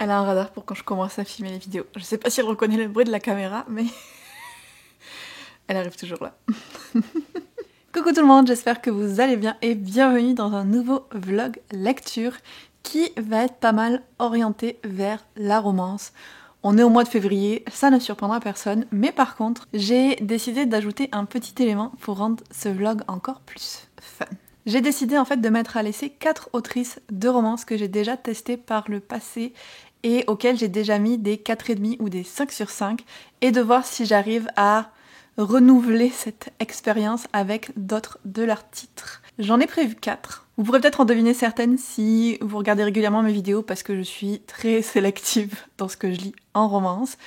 Elle a un radar pour quand je commence à filmer les vidéos. Je sais pas si elle reconnaît le bruit de la caméra, mais elle arrive toujours là. Coucou tout le monde, j'espère que vous allez bien et bienvenue dans un nouveau vlog lecture qui va être pas mal orienté vers la romance. On est au mois de février, ça ne surprendra personne, mais par contre, j'ai décidé d'ajouter un petit élément pour rendre ce vlog encore plus fun. J'ai décidé en fait de mettre à l'essai 4 autrices de romance que j'ai déjà testées par le passé et auxquelles j'ai déjà mis des 4,5 ou des 5 sur 5 et de voir si j'arrive à renouveler cette expérience avec d'autres de leurs titres. J'en ai prévu 4. Vous pourrez peut-être en deviner certaines si vous regardez régulièrement mes vidéos parce que je suis très sélective dans ce que je lis en romance,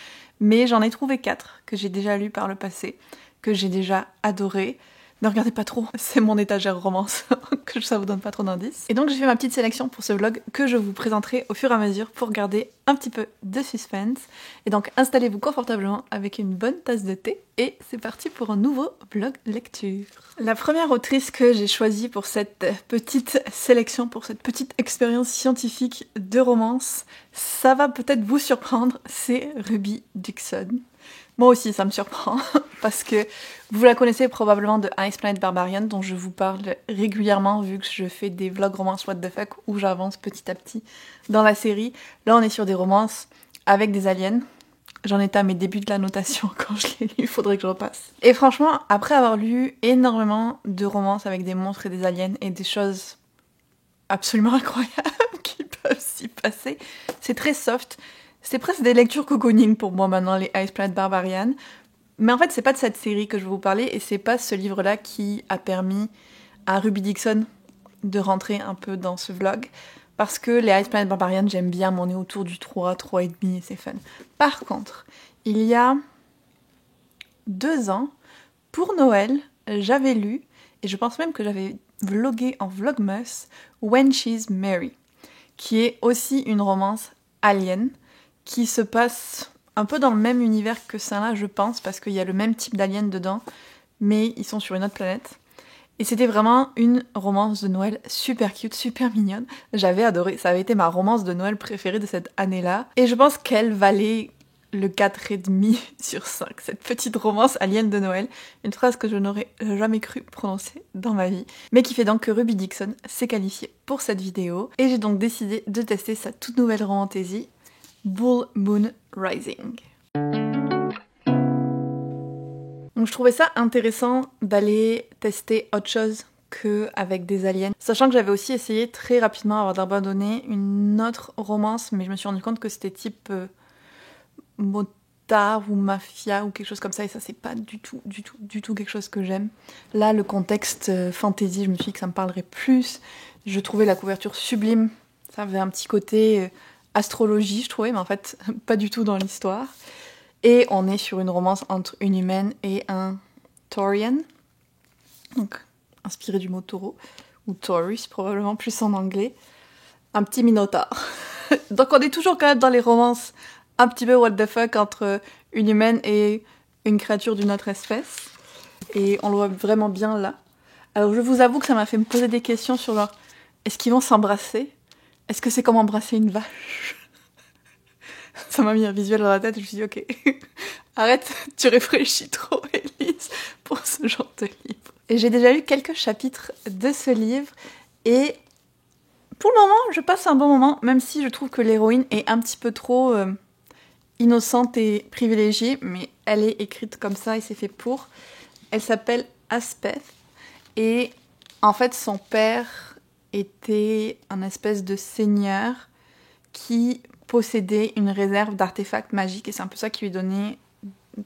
mais j'en ai trouvé 4 que j'ai déjà lues par le passé, que j'ai déjà adoré. Ne regardez pas trop, c'est mon étagère romance, que ça vous donne pas trop d'indices. Et donc j'ai fait ma petite sélection pour ce vlog que je vous présenterai au fur et à mesure pour garder un petit peu de suspense. Et donc installez-vous confortablement avec une bonne tasse de thé et c'est parti pour un nouveau vlog lecture. La première autrice que j'ai choisie pour cette petite sélection, pour cette petite expérience scientifique de romance, ça va peut-être vous surprendre, c'est Ruby Dixon. Moi aussi, ça me surprend, parce que vous la connaissez probablement de Ice Planet Barbarian, dont je vous parle régulièrement, vu que je fais des vlogs romances what the fuck, où j'avance petit à petit dans la série. Là, on est sur des romances avec des aliens. J'en étais à mes débuts de la notation quand je l'ai lu, il faudrait que je repasse. Et franchement, après avoir lu énormément de romances avec des monstres et des aliens, et des choses absolument incroyables qui peuvent s'y passer, c'est très soft. C'est presque des lectures cocooning pour moi maintenant, les Ice Planet Barbarian. Mais en fait, c'est pas de cette série que je vais vous parler et c'est pas ce livre-là qui a permis à Ruby Dixon de rentrer un peu dans ce vlog. Parce que les Ice Planet Barbarian, j'aime bien, mais on est autour du 3, 3,5 et c'est fun. Par contre, il y a 2 ans, pour Noël, j'avais lu, et je pense même que j'avais vlogué en Vlogmas, When She's Mary, qui est aussi une romance alien, qui se passe un peu dans le même univers que ça-là, je pense, parce qu'il y a le même type d'aliens dedans, mais ils sont sur une autre planète. Et c'était vraiment une romance de Noël super cute, super mignonne. J'avais adoré, ça avait été ma romance de Noël préférée de cette année-là. Et je pense qu'elle valait le 4,5 sur 5, cette petite romance alien de Noël. Une phrase que je n'aurais jamais cru prononcer dans ma vie, mais qui fait donc que Ruby Dixon s'est qualifiée pour cette vidéo. Et j'ai donc décidé de tester sa toute nouvelle romantaisie, Bull Moon Rising. Donc je trouvais ça intéressant d'aller tester autre chose qu'avec des aliens. Sachant que j'avais aussi essayé très rapidement avant d'abandonner une autre romance, mais je me suis rendu compte que c'était type motard ou mafia ou quelque chose comme ça, et ça c'est pas du tout quelque chose que j'aime. Là le contexte fantasy, je me suis dit que ça me parlerait plus. Je trouvais la couverture sublime, ça avait un petit côté astrologie, je trouvais, mais en fait, pas du tout dans l'histoire. Et on est sur une romance entre une humaine et un Taurian, donc inspiré du mot taureau, ou Taurus, probablement plus en anglais. Un petit minotaure. Donc on est toujours quand même dans les romances un petit peu what the fuck entre une humaine et une créature d'une autre espèce. Et on le voit vraiment bien là. Alors je vous avoue que ça m'a fait me poser des questions sur genre, est-ce qu'ils vont s'embrasser ? Est-ce que c'est comme embrasser une vache ? Ça m'a mis un visuel dans la tête et je me suis dit ok, arrête, tu réfléchis trop Elise pour ce genre de livre. Et j'ai déjà lu quelques chapitres de ce livre et pour le moment je passe un bon moment, même si je trouve que l'héroïne est un petit peu trop innocente et privilégiée, mais elle est écrite comme ça et c'est fait pour. Elle s'appelle Aspeth et en fait son père était un espèce de seigneur qui possédait une réserve d'artefacts magiques et c'est un peu ça qui lui donnait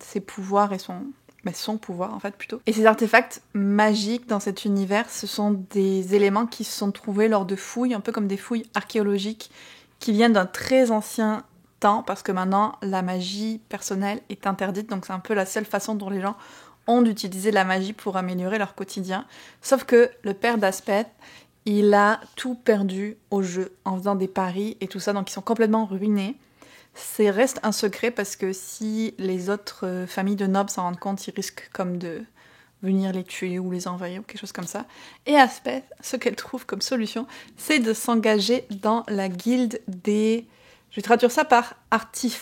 ses pouvoirs et son pouvoir en fait plutôt. Et ces artefacts magiques dans cet univers, ce sont des éléments qui se sont trouvés lors de fouilles, un peu comme des fouilles archéologiques qui viennent d'un très ancien temps parce que maintenant la magie personnelle est interdite, donc c'est un peu la seule façon dont les gens ont d'utiliser la magie pour améliorer leur quotidien. Sauf que le père d'Aspeth, il a tout perdu au jeu en faisant des paris et tout ça, donc ils sont complètement ruinés. Ça reste un secret parce que si les autres familles de nobles s'en rendent compte, ils risquent comme de venir les tuer ou les envahir ou quelque chose comme ça. Et Aspeth, ce qu'elle trouve comme solution, c'est de s'engager dans la guilde des Je vais traduire ça par artificier.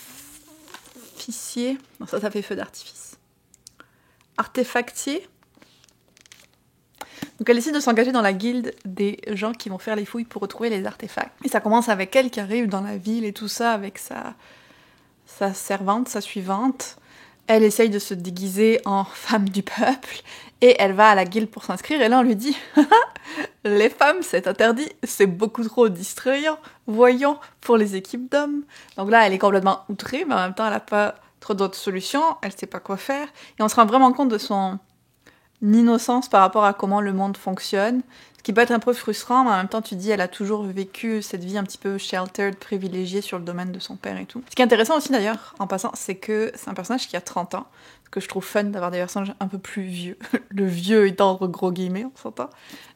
Non, ça fait feu d'artifice. Artefactier. Donc elle décide de s'engager dans la guilde des gens qui vont faire les fouilles pour retrouver les artefacts. Et ça commence avec elle qui arrive dans la ville et tout ça avec sa servante, sa suivante. Elle essaye de se déguiser en femme du peuple et elle va à la guilde pour s'inscrire. Et là on lui dit « Les femmes, c'est interdit, c'est beaucoup trop distrayant, voyons, pour les équipes d'hommes. » Donc là elle est complètement outrée, mais en même temps elle n'a pas trop d'autres solutions, elle sait pas quoi faire. Et on se rend vraiment compte de son innocence par rapport à comment le monde fonctionne, ce qui peut être un peu frustrant, mais en même temps tu te dis elle a toujours vécu cette vie un petit peu sheltered, privilégiée sur le domaine de son père et tout. Ce qui est intéressant aussi d'ailleurs, en passant, c'est que c'est un personnage qui a 30 ans, ce que je trouve fun d'avoir des personnages un peu plus vieux, le vieux étant entre gros guillemets, on s'entend,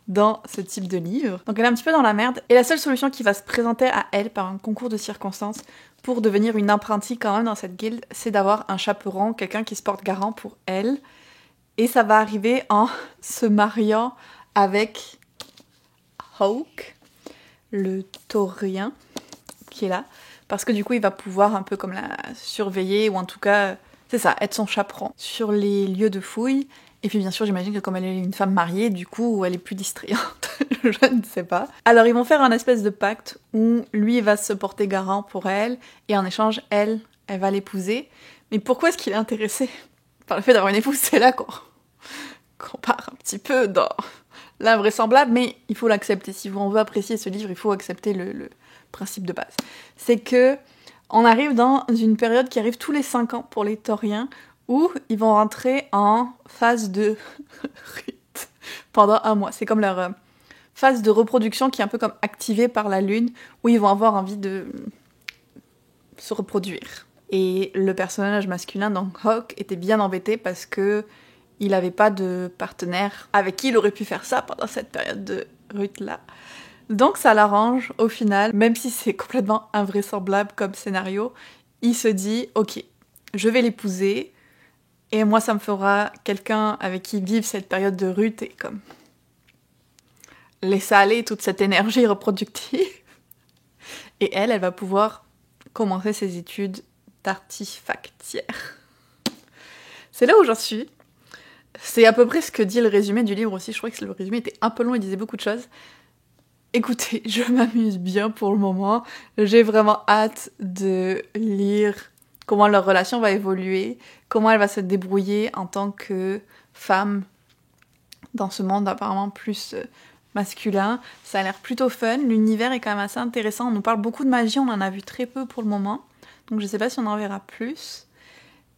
dans ce type de livre. Donc elle est un petit peu dans la merde, et la seule solution qui va se présenter à elle par un concours de circonstances pour devenir une apprentie quand même dans cette guilde, c'est d'avoir un chaperon, quelqu'un qui se porte garant pour elle. Et ça va arriver en se mariant avec Hawk, le taurien, qui est là. Parce que du coup, il va pouvoir un peu comme la surveiller, ou en tout cas, c'est ça, être son chaperon sur les lieux de fouille. Et puis bien sûr, j'imagine que comme elle est une femme mariée, du coup, elle est plus distrayante. Je ne sais pas. Alors, ils vont faire un espèce de pacte où lui va se porter garant pour elle, et en échange, elle va l'épouser. Mais pourquoi est-ce qu'il est intéressé par le fait d'avoir une épouse? C'est là qu'on part un petit peu dans l'invraisemblable, mais il faut l'accepter. Si on veut apprécier ce livre, il faut accepter le principe de base. C'est que on arrive dans une période qui arrive tous les 5 ans pour les tauriens, où ils vont rentrer en phase de rut pendant 1 mois. C'est comme leur phase de reproduction qui est un peu comme activée par la lune, où ils vont avoir envie de se reproduire. Et le personnage masculin, donc Hawk, était bien embêté parce que il n'avait pas de partenaire avec qui il aurait pu faire ça pendant cette période de rut-là. Donc ça l'arrange au final, même si c'est complètement invraisemblable comme scénario, il se dit « Ok, je vais l'épouser et moi ça me fera quelqu'un avec qui vivre cette période de rut et comme laisser aller toute cette énergie reproductive. » Et elle va pouvoir commencer ses études d'artifactière. C'est là où j'en suis. C'est à peu près ce que dit le résumé du livre aussi. Je crois que le résumé était un peu long, il disait beaucoup de choses. Écoutez, je m'amuse bien pour le moment. J'ai vraiment hâte de lire comment leur relation va évoluer, comment elle va se débrouiller en tant que femme dans ce monde apparemment plus masculin. Ça a l'air plutôt fun. L'univers est quand même assez intéressant. On nous parle beaucoup de magie, on en a vu très peu pour le moment. Donc je sais pas si on en verra plus.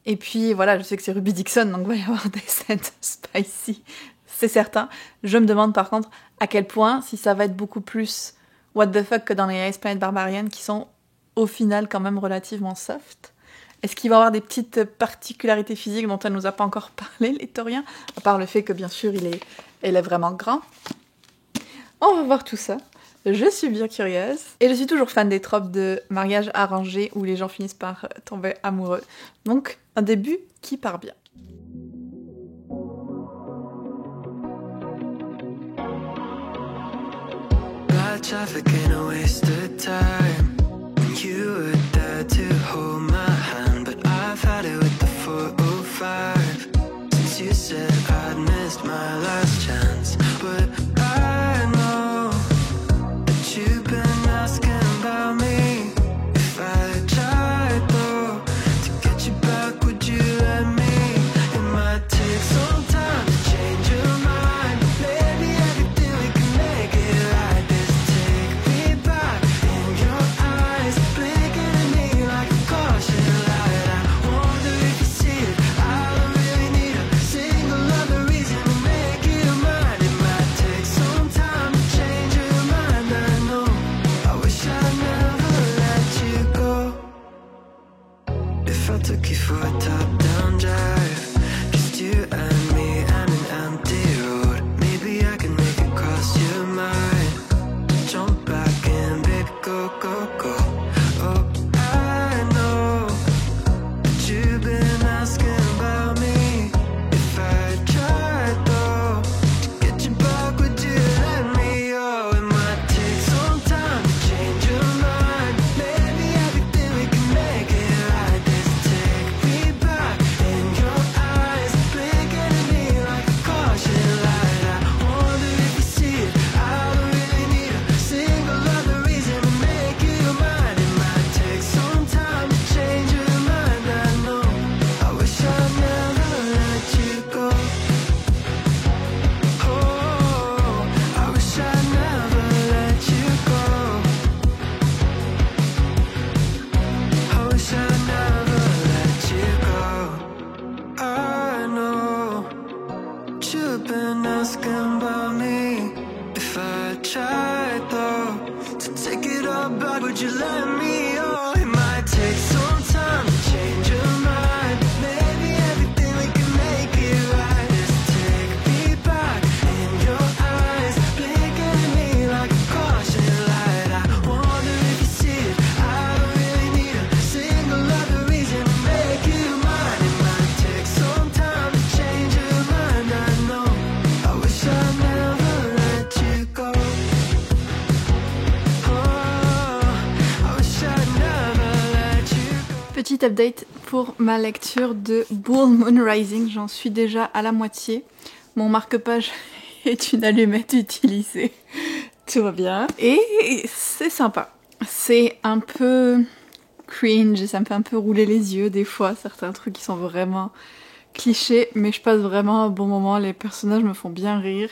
Et puis voilà, je sais que c'est Ruby Dixon, donc il va y avoir des scènes spicy, c'est certain. Je me demande par contre à quel point, si ça va être beaucoup plus what the fuck que dans les Ice Planet Barbarian, qui sont au final quand même relativement soft. Est-ce qu'il va y avoir des petites particularités physiques dont elle nous a pas encore parlé, les tauriens, à part le fait que bien sûr il est vraiment grand. On va voir tout ça. Je suis bien curieuse. Et je suis toujours fan des tropes de mariage arrangé où les gens finissent par tomber amoureux. Donc, un début qui part bien. my bag, would you let me? Oh, it might take some time to change your mind. Maybe everything we can make it right. Just take me back in your eyes, blinking at me like a caution light. I wonder if you see it. I don't really need a single other reason to make you mine. It might take some time to change your mind. I know. I wish I never let you go. Petit update pour ma lecture de Bull Moon Rising, j'en suis déjà à la moitié. Mon marque-page est une allumette utilisée. Tout va bien. Et c'est sympa. C'est un peu cringe et ça me fait un peu rouler les yeux des fois, certains trucs qui sont vraiment clichés, mais je passe vraiment un bon moment, les personnages me font bien rire.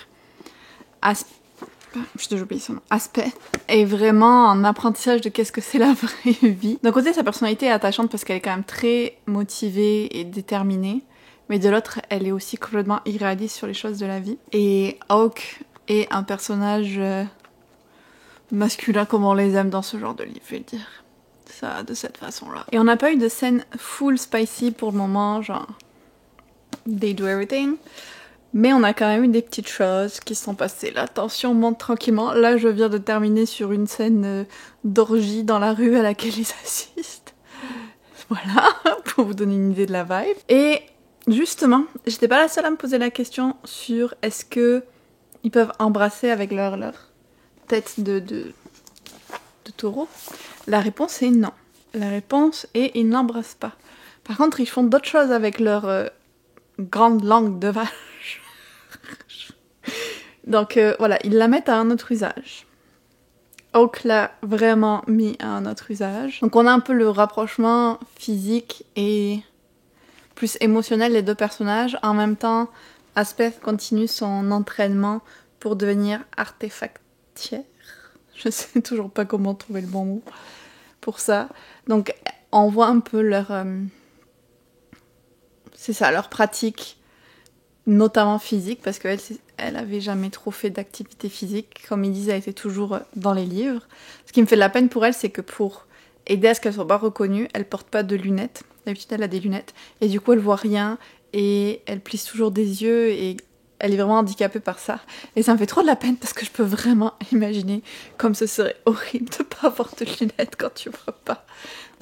J'ai oublié son nom. Aspect est vraiment un apprentissage de qu'est-ce que c'est la vraie vie. D'un côté, sa personnalité est attachante parce qu'elle est quand même très motivée et déterminée, mais de l'autre, elle est aussi complètement irréaliste sur les choses de la vie. Et Hawk est un personnage masculin comme on les aime dans ce genre de livre, je vais le dire. Ça, de cette façon-là. Et on n'a pas eu de scène full spicy pour le moment, genre they do everything. Mais on a quand même eu des petites choses qui sont passées. La tension monte tranquillement. Là, je viens de terminer sur une scène d'orgie dans la rue à laquelle ils assistent. Voilà, pour vous donner une idée de la vibe. Et justement, j'étais pas la seule à me poser la question sur est-ce que ils peuvent embrasser avec leur tête de taureau. La réponse est non. La réponse est ils n'embrassent pas. Par contre, ils font d'autres choses avec leur grande langue de vache. Donc voilà, ils la mettent à un autre usage. Hawk l'a vraiment mis à un autre usage. Donc on a un peu le rapprochement physique et plus émotionnel des deux personnages. En même temps, Aspeth continue son entraînement pour devenir artefactière. Je sais toujours pas comment trouver le bon mot pour ça. Donc on voit un peu leur... c'est ça, leur pratique, notamment physique, parce qu'elle elle avait jamais trop fait d'activité physique. Comme ils disent, elle était toujours dans les livres. Ce qui me fait de la peine pour elle, c'est que pour aider à ce qu'elle soit pas reconnue, elle porte pas de lunettes. D'habitude, elle a des lunettes. Et du coup, elle voit rien. Et elle plisse toujours des yeux. Et elle est vraiment handicapée par ça. Et ça me fait trop de la peine parce que je peux vraiment imaginer comme ce serait horrible de pas avoir de lunettes quand tu vois pas.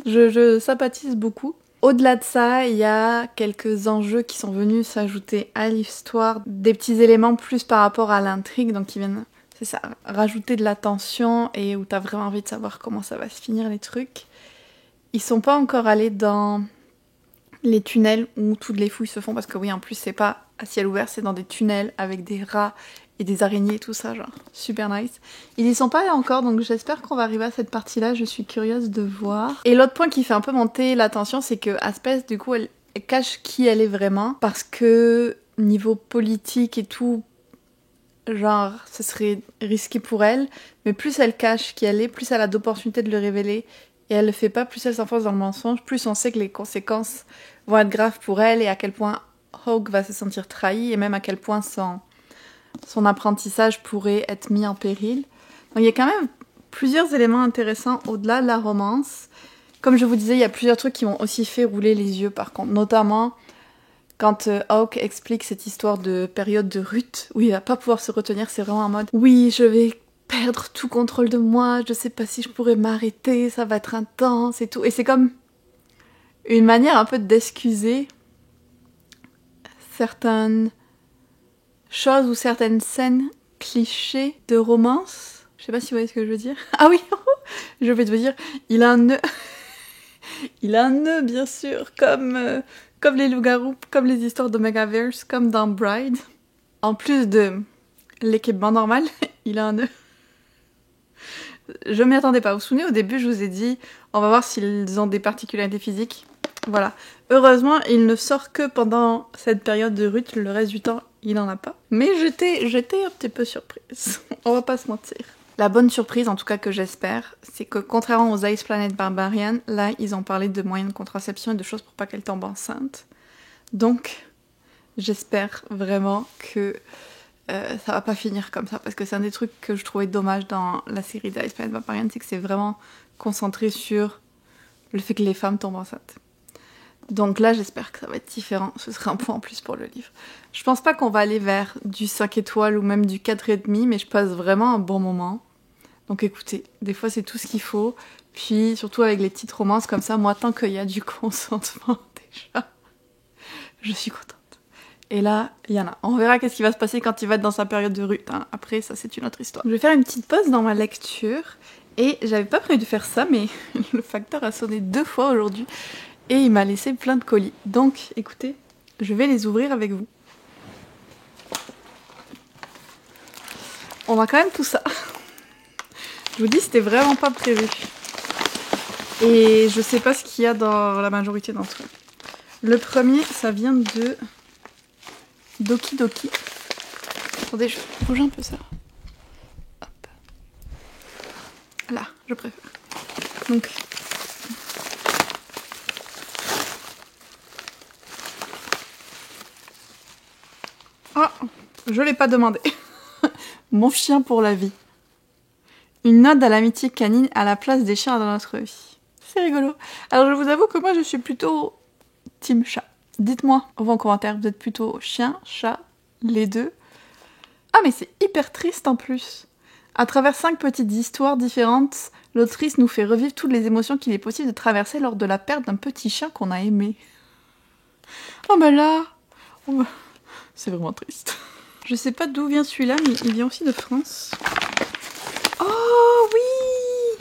Je sympathise beaucoup. Au-delà de ça, il y a quelques enjeux qui sont venus s'ajouter à l'histoire, des petits éléments plus par rapport à l'intrigue, donc qui viennent, c'est ça, rajouter de la tension et où t'as vraiment envie de savoir comment ça va se finir les trucs. Ils sont pas encore allés dans les tunnels où toutes les fouilles se font, parce que oui, en plus c'est pas à ciel ouvert, c'est dans des tunnels avec des rats et des araignées et tout ça, genre super nice. Ils y sont pas allés encore, donc j'espère qu'on va arriver à cette partie-là, je suis curieuse de voir. Et l'autre point qui fait un peu monter la tension, c'est que Aspeth, du coup, elle cache qui elle est vraiment, parce que niveau politique et tout, genre, ce serait risqué pour elle, mais plus elle cache qui elle est, plus elle a d'opportunités de le révéler, et elle le fait pas, plus elle s'enfonce dans le mensonge, plus on sait que les conséquences vont être graves pour elle, et à quel point Hawk va se sentir trahi, et même à quel point son apprentissage pourrait être mis en péril. Donc il y a quand même plusieurs éléments intéressants au-delà de la romance. Comme je vous disais, il y a plusieurs trucs qui m'ont aussi fait rouler les yeux par contre, notamment quand Hawk explique cette histoire de période de rut où il va pas pouvoir se retenir, c'est vraiment en mode oui, je vais perdre tout contrôle de moi, je sais pas si je pourrais m'arrêter, ça va être intense et tout. Et c'est comme une manière un peu d'excuser certaines choses ou certaines scènes clichés de romance. Je sais pas si vous voyez ce que je veux dire. Ah oui, je vais te dire, il a un nœud. Il a un nœud, bien sûr, comme les loups-garous, comme les histoires de Megaverse, comme dans Bride. En plus de l'équipement normal, il a un nœud. Je m'y attendais pas. Vous vous souvenez, au début, je vous ai dit, on va voir s'ils ont des particularités physiques. Voilà. Heureusement, il ne sort que pendant cette période de rut, le reste du temps, il en a pas. Mais j'étais un petit peu surprise. On va pas se mentir. La bonne surprise, en tout cas que j'espère, c'est que contrairement aux Ice Planet Barbarian, là, ils ont parlé de moyens de contraception et de choses pour pas qu'elle tombe enceinte. Donc, j'espère vraiment que ça va pas finir comme ça, parce que c'est un des trucs que je trouvais dommage dans la série d'Ice Planet Barbarian, c'est que c'est vraiment concentré sur le fait que les femmes tombent enceintes. Donc là, j'espère que ça va être différent. Ce serait un point en plus pour le livre. Je pense pas qu'on va aller vers du 5 étoiles ou même du 4,5, mais je passe vraiment un bon moment. Donc écoutez, des fois c'est tout ce qu'il faut. Puis surtout avec les petites romances comme ça, moi tant qu'il y a du consentement déjà, je suis contente. Et là, il y en a. On verra qu'est-ce qui va se passer quand il va être dans sa période de rut. Hein. Après, ça c'est une autre histoire. Je vais faire une petite pause dans ma lecture. Et j'avais pas prévu de faire ça, mais le facteur a sonné 2 fois aujourd'hui. Et il m'a laissé plein de colis. Donc, écoutez, je vais les ouvrir avec vous. On a quand même tout ça. Je vous dis, c'était vraiment pas prévu. Et je sais pas ce qu'il y a dans la majorité d'entre eux. Le premier, ça vient de Doki Doki. Attendez, je bouge un peu ça. Hop. Là, je préfère. Donc... Oh, je l'ai pas demandé. Mon chien pour la vie. Une ode à l'amitié canine à la place des chiens dans notre vie. C'est rigolo. Alors je vous avoue que moi je suis plutôt team chat. Dites-moi en commentaire, vous êtes plutôt chien, chat, les deux. Ah mais c'est hyper triste en plus. À travers 5 petites histoires différentes, l'autrice nous fait revivre toutes les émotions qu'il est possible de traverser lors de la perte d'un petit chien qu'on a aimé. Oh bah là, oh bah... c'est vraiment triste. Je sais pas d'où vient celui-là, mais il vient aussi de France. Oh oui!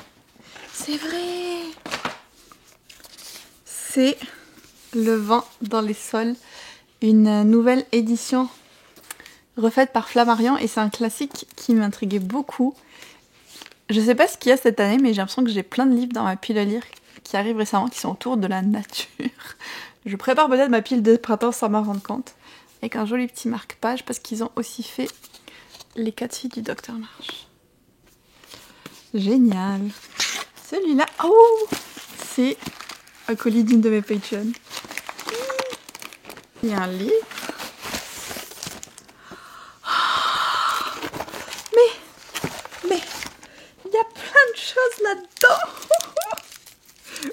C'est vrai! C'est Le vent dans les sols, une nouvelle édition refaite par Flammarion, et c'est un classique qui m'intriguait beaucoup. Je sais pas ce qu'il y a cette année, mais j'ai l'impression que j'ai plein de livres dans ma pile à lire qui arrivent récemment, qui sont autour de la nature. Je prépare peut-être ma pile de printemps sans m'en rendre compte. Avec un joli petit marque-page, parce qu'ils ont aussi fait Les 4 filles du Docteur March. Génial. Celui-là, oh, c'est un colis d'une de mes Patreons. Il y a un livre. Mais, il y a plein de choses là-dedans.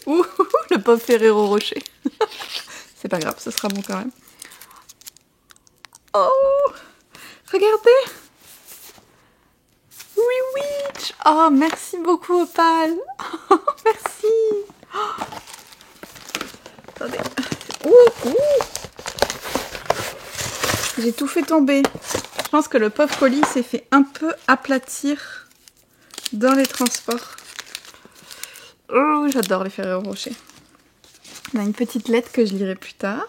Ouh, le pauvre Ferrero Rocher. C'est pas grave, ce sera bon quand même. Oh, regardez. Oui, Witch. Oh, merci beaucoup, Opal. Oh, merci. Oh. Attendez. Ouh. J'ai tout fait tomber. Je pense que le pauvre colis s'est fait un peu aplatir dans les transports. Oh, j'adore les Ferrero Rocher. On a une petite lettre que je lirai plus tard.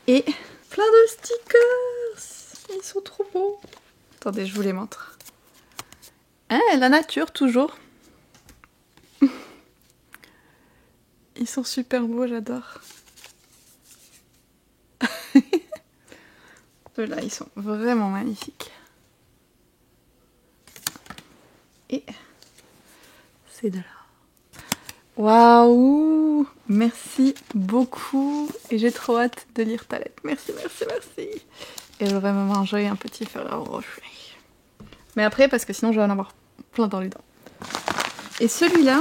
Et plein de stickers. Ils sont trop beaux. Attendez, je vous les montre. Ah, la nature, toujours. Ils sont super beaux, j'adore. Ceux-là, ils sont vraiment magnifiques. Et c'est de là. Waouh! Merci beaucoup. Et j'ai trop hâte de lire ta lettre. Merci, merci, merci. Et je vais me manger un petit Ferrero Rocher. Mais après, parce que sinon je vais en avoir plein dans les dents. Et celui-là,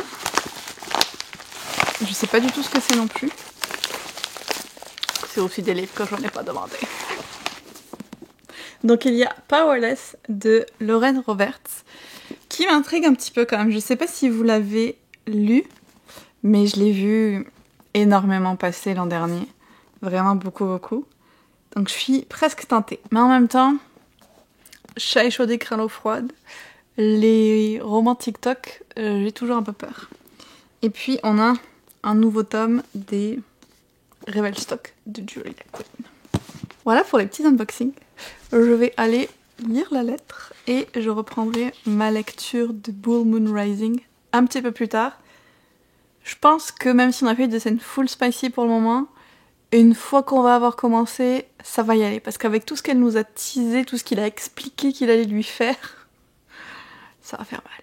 je sais pas du tout ce que c'est non plus. C'est aussi des livres que je n'ai pas demandé. Donc il y a Powerless de Lauren Roberts, qui m'intrigue un petit peu quand même. Je sais pas si vous l'avez lu, mais je l'ai vu énormément passer l'an dernier. Vraiment beaucoup, beaucoup. Donc je suis presque tentée. Mais en même temps, chat échaudé, craint l'eau froide. Les romans TikTok, j'ai toujours un peu peur. Et puis on a un nouveau tome des Revelstock de Julie Quinn. Voilà pour les petits unboxings. Je vais aller lire la lettre et je reprendrai ma lecture de Bull Moon Rising un petit peu plus tard. Je pense que même si on a fait des scènes full spicy pour le moment, une fois qu'on va avoir commencé, ça va y aller. Parce qu'avec tout ce qu'elle nous a teasé, tout ce qu'il a expliqué qu'il allait lui faire, ça va faire mal.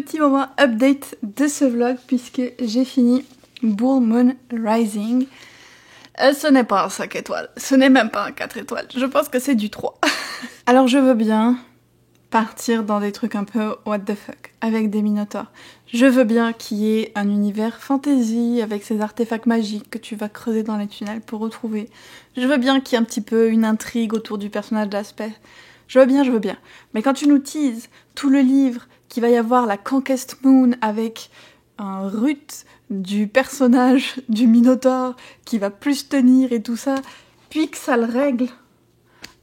petit moment update de ce vlog puisque j'ai fini Bull Moon Rising. Ce n'est pas un 5 étoiles, ce n'est même pas un 4 étoiles, je pense que c'est du 3. Alors je veux bien partir dans des trucs un peu what the fuck, avec des minotaures. Je veux bien qu'il y ait un univers fantasy avec ces artefacts magiques que tu vas creuser dans les tunnels pour retrouver. Je veux bien qu'il y ait un petit peu une intrigue autour du personnage d'Aspect. Je veux bien. Mais quand tu nous teases tout le livre, qu'il va y avoir la Conquest Moon avec un Ruth du personnage du Minotaure qui va plus tenir et tout ça, puis que ça le règle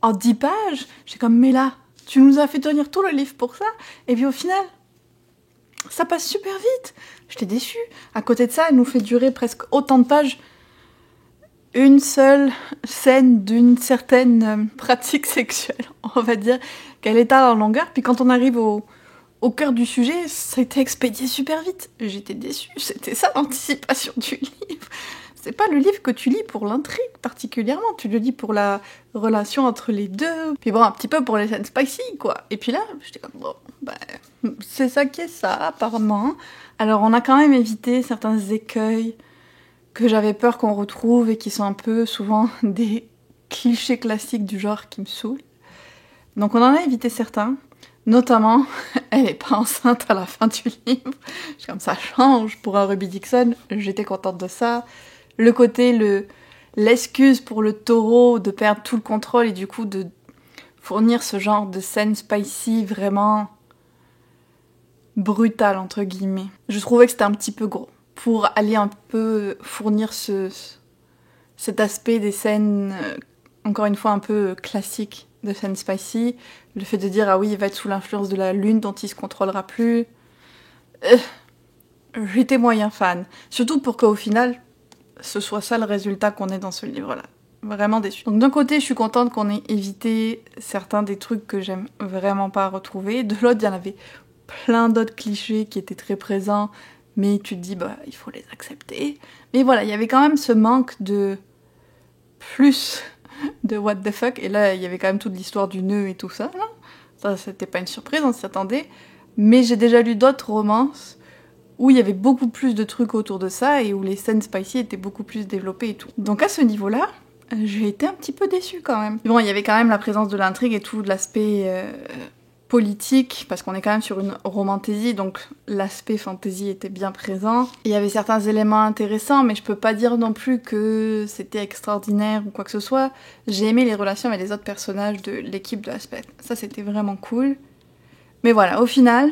en 10 pages, j'ai comme, mais là, tu nous as fait tenir tout le livre pour ça, et puis au final, ça passe super vite. J'étais déçue. À côté de ça, elle nous fait durer presque autant de pages une seule scène d'une certaine pratique sexuelle, on va dire, qu'elle étale en longueur, puis quand on arrive au cœur du sujet, ça a été expédié super vite. J'étais déçue, c'était ça l'anticipation du livre. C'est pas le livre que tu lis pour l'intrigue particulièrement, tu le lis pour la relation entre les deux, puis bon, un petit peu pour les scènes spicy, quoi. Et puis là, j'étais comme, bon, bah, c'est ça qui est ça, apparemment. Alors on a quand même évité certains écueils que j'avais peur qu'on retrouve et qui sont un peu souvent des clichés classiques du genre qui me saoulent. Donc on en a évité certains, notamment, elle est pas enceinte à la fin du livre. Comme ça change pour un Ruby Dixon, j'étais contente de ça. Le côté, l'excuse pour le taureau de perdre tout le contrôle et du coup de fournir ce genre de scène spicy vraiment brutale entre guillemets. Je trouvais que c'était un petit peu gros pour aller un peu fournir cet aspect des scènes, encore une fois un peu classiques de scène spicy. Le fait de dire ah oui il va être sous l'influence de la lune dont il se contrôlera plus. J'étais moyen fan. Surtout pour qu'au final ce soit ça le résultat qu'on ait dans ce livre-là. Vraiment déçue. Donc d'un côté, je suis contente qu'on ait évité certains des trucs que j'aime vraiment pas retrouver. De l'autre, il y en avait plein d'autres clichés qui étaient très présents, mais tu te dis, bah, il faut les accepter. Mais voilà, il y avait quand même ce manque de plus de what the fuck. Et là, il y avait quand même toute l'histoire du nœud et tout ça. Là. Ça, c'était pas une surprise, on s'y attendait. Mais j'ai déjà lu d'autres romances où il y avait beaucoup plus de trucs autour de ça et où les scènes spicy étaient beaucoup plus développées et tout. Donc à ce niveau-là, j'ai été un petit peu déçue quand même. Bon, il y avait quand même la présence de l'intrigue et tout, de l'aspect politique, parce qu'on est quand même sur une romantasy, donc l'aspect fantasy était bien présent. Il y avait certains éléments intéressants, mais je peux pas dire non plus que c'était extraordinaire ou quoi que ce soit. J'ai aimé les relations avec les autres personnages de l'équipe de Aspect. Ça, c'était vraiment cool. Mais voilà, au final,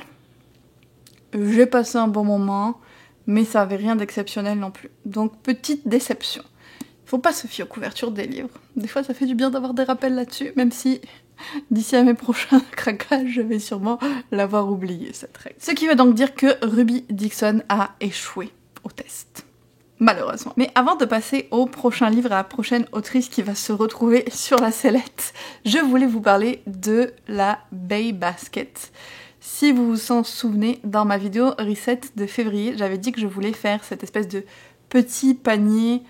j'ai passé un bon moment, mais ça avait rien d'exceptionnel non plus. Donc, petite déception. Faut pas se fier aux couvertures des livres. Des fois, ça fait du bien d'avoir des rappels là-dessus, même si d'ici à mes prochains craquages, je vais sûrement l'avoir oublié, cette règle. Ce qui veut donc dire que Ruby Dixon a échoué au test. Malheureusement. Mais avant de passer au prochain livre, à la prochaine autrice qui va se retrouver sur la sellette, je voulais vous parler de la Bay Basket. Si vous vous en souvenez, dans ma vidéo Reset de février, j'avais dit que je voulais faire cette espèce de petit panier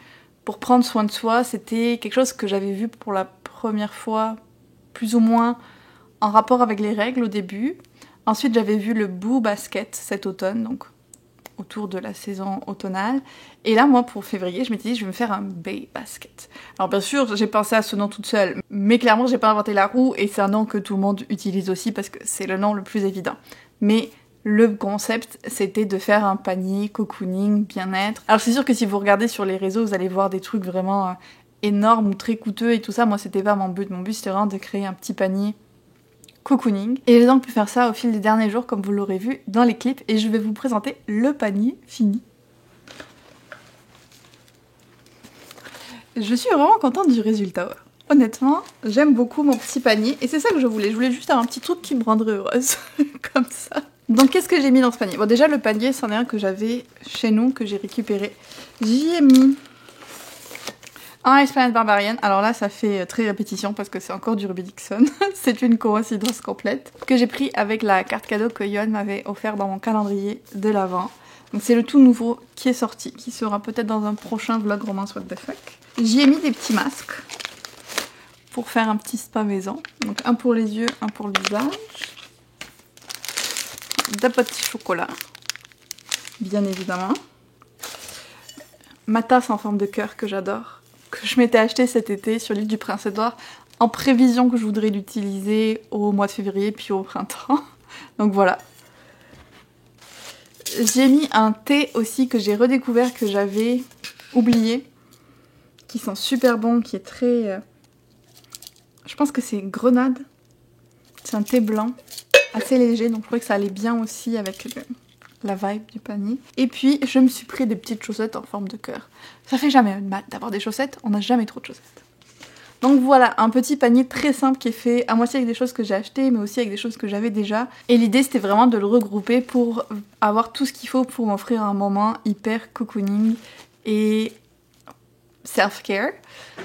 pour prendre soin de soi. C'était quelque chose que j'avais vu pour la première fois, plus ou moins en rapport avec les règles au début. Ensuite, j'avais vu le Boo Basket cet automne, donc autour de la saison automnale. Et là, moi, pour février, je m'étais dit, je vais me faire un Bay Basket. Alors bien sûr, j'ai pensé à ce nom toute seule, mais clairement, j'ai pas inventé la roue, et c'est un nom que tout le monde utilise aussi, parce que c'est le nom le plus évident. Mais le concept, c'était de faire un panier cocooning, bien-être. Alors c'est sûr que si vous regardez sur les réseaux, vous allez voir des trucs vraiment énormes ou très coûteux et tout ça. Moi, c'était pas mon but. Mon but, c'était vraiment de créer un petit panier cocooning. Et j'ai donc pu faire ça au fil des derniers jours, comme vous l'aurez vu dans les clips. Et je vais vous présenter le panier fini. Je suis vraiment contente du résultat. Ouais. Honnêtement, j'aime beaucoup mon petit panier. Et c'est ça que je voulais. Je voulais juste avoir un petit truc qui me rendrait heureuse. Comme ça. Donc qu'est-ce que j'ai mis dans ce panier? Bon, déjà le panier, c'en est un que j'avais chez nous, que j'ai récupéré. J'y ai mis un Ice Planet Barbarian. Alors là, ça fait très répétition parce que c'est encore du Ruby Dixon. C'est une coïncidence complète. Que j'ai pris avec la carte cadeau que Yoann m'avait offert dans mon calendrier de l'Avent. Donc c'est le tout nouveau qui est sorti, qui sera peut-être dans un prochain vlog romance what the fuck. J'y ai mis des petits masques pour faire un petit spa maison. Donc un pour les yeux, un pour le visage. de petits chocolats, bien évidemment. Ma tasse en forme de cœur que j'adore, que je m'étais achetée cet été sur l'île du Prince-Édouard en prévision que je voudrais l'utiliser au mois de février puis au printemps. Donc voilà. J'ai mis un thé aussi que j'ai redécouvert, que j'avais oublié, qui sent super bon, qui est très... je pense que c'est grenade. C'est un thé blanc, assez léger, donc je trouvais que ça allait bien aussi avec la vibe du panier. Et puis, je me suis pris des petites chaussettes en forme de cœur. Ça fait jamais de mal d'avoir des chaussettes, on n'a jamais trop de chaussettes. Donc voilà, un petit panier très simple qui est fait à moitié avec des choses que j'ai achetées, mais aussi avec des choses que j'avais déjà. Et l'idée, c'était vraiment de le regrouper pour avoir tout ce qu'il faut pour m'offrir un moment hyper cocooning et self-care.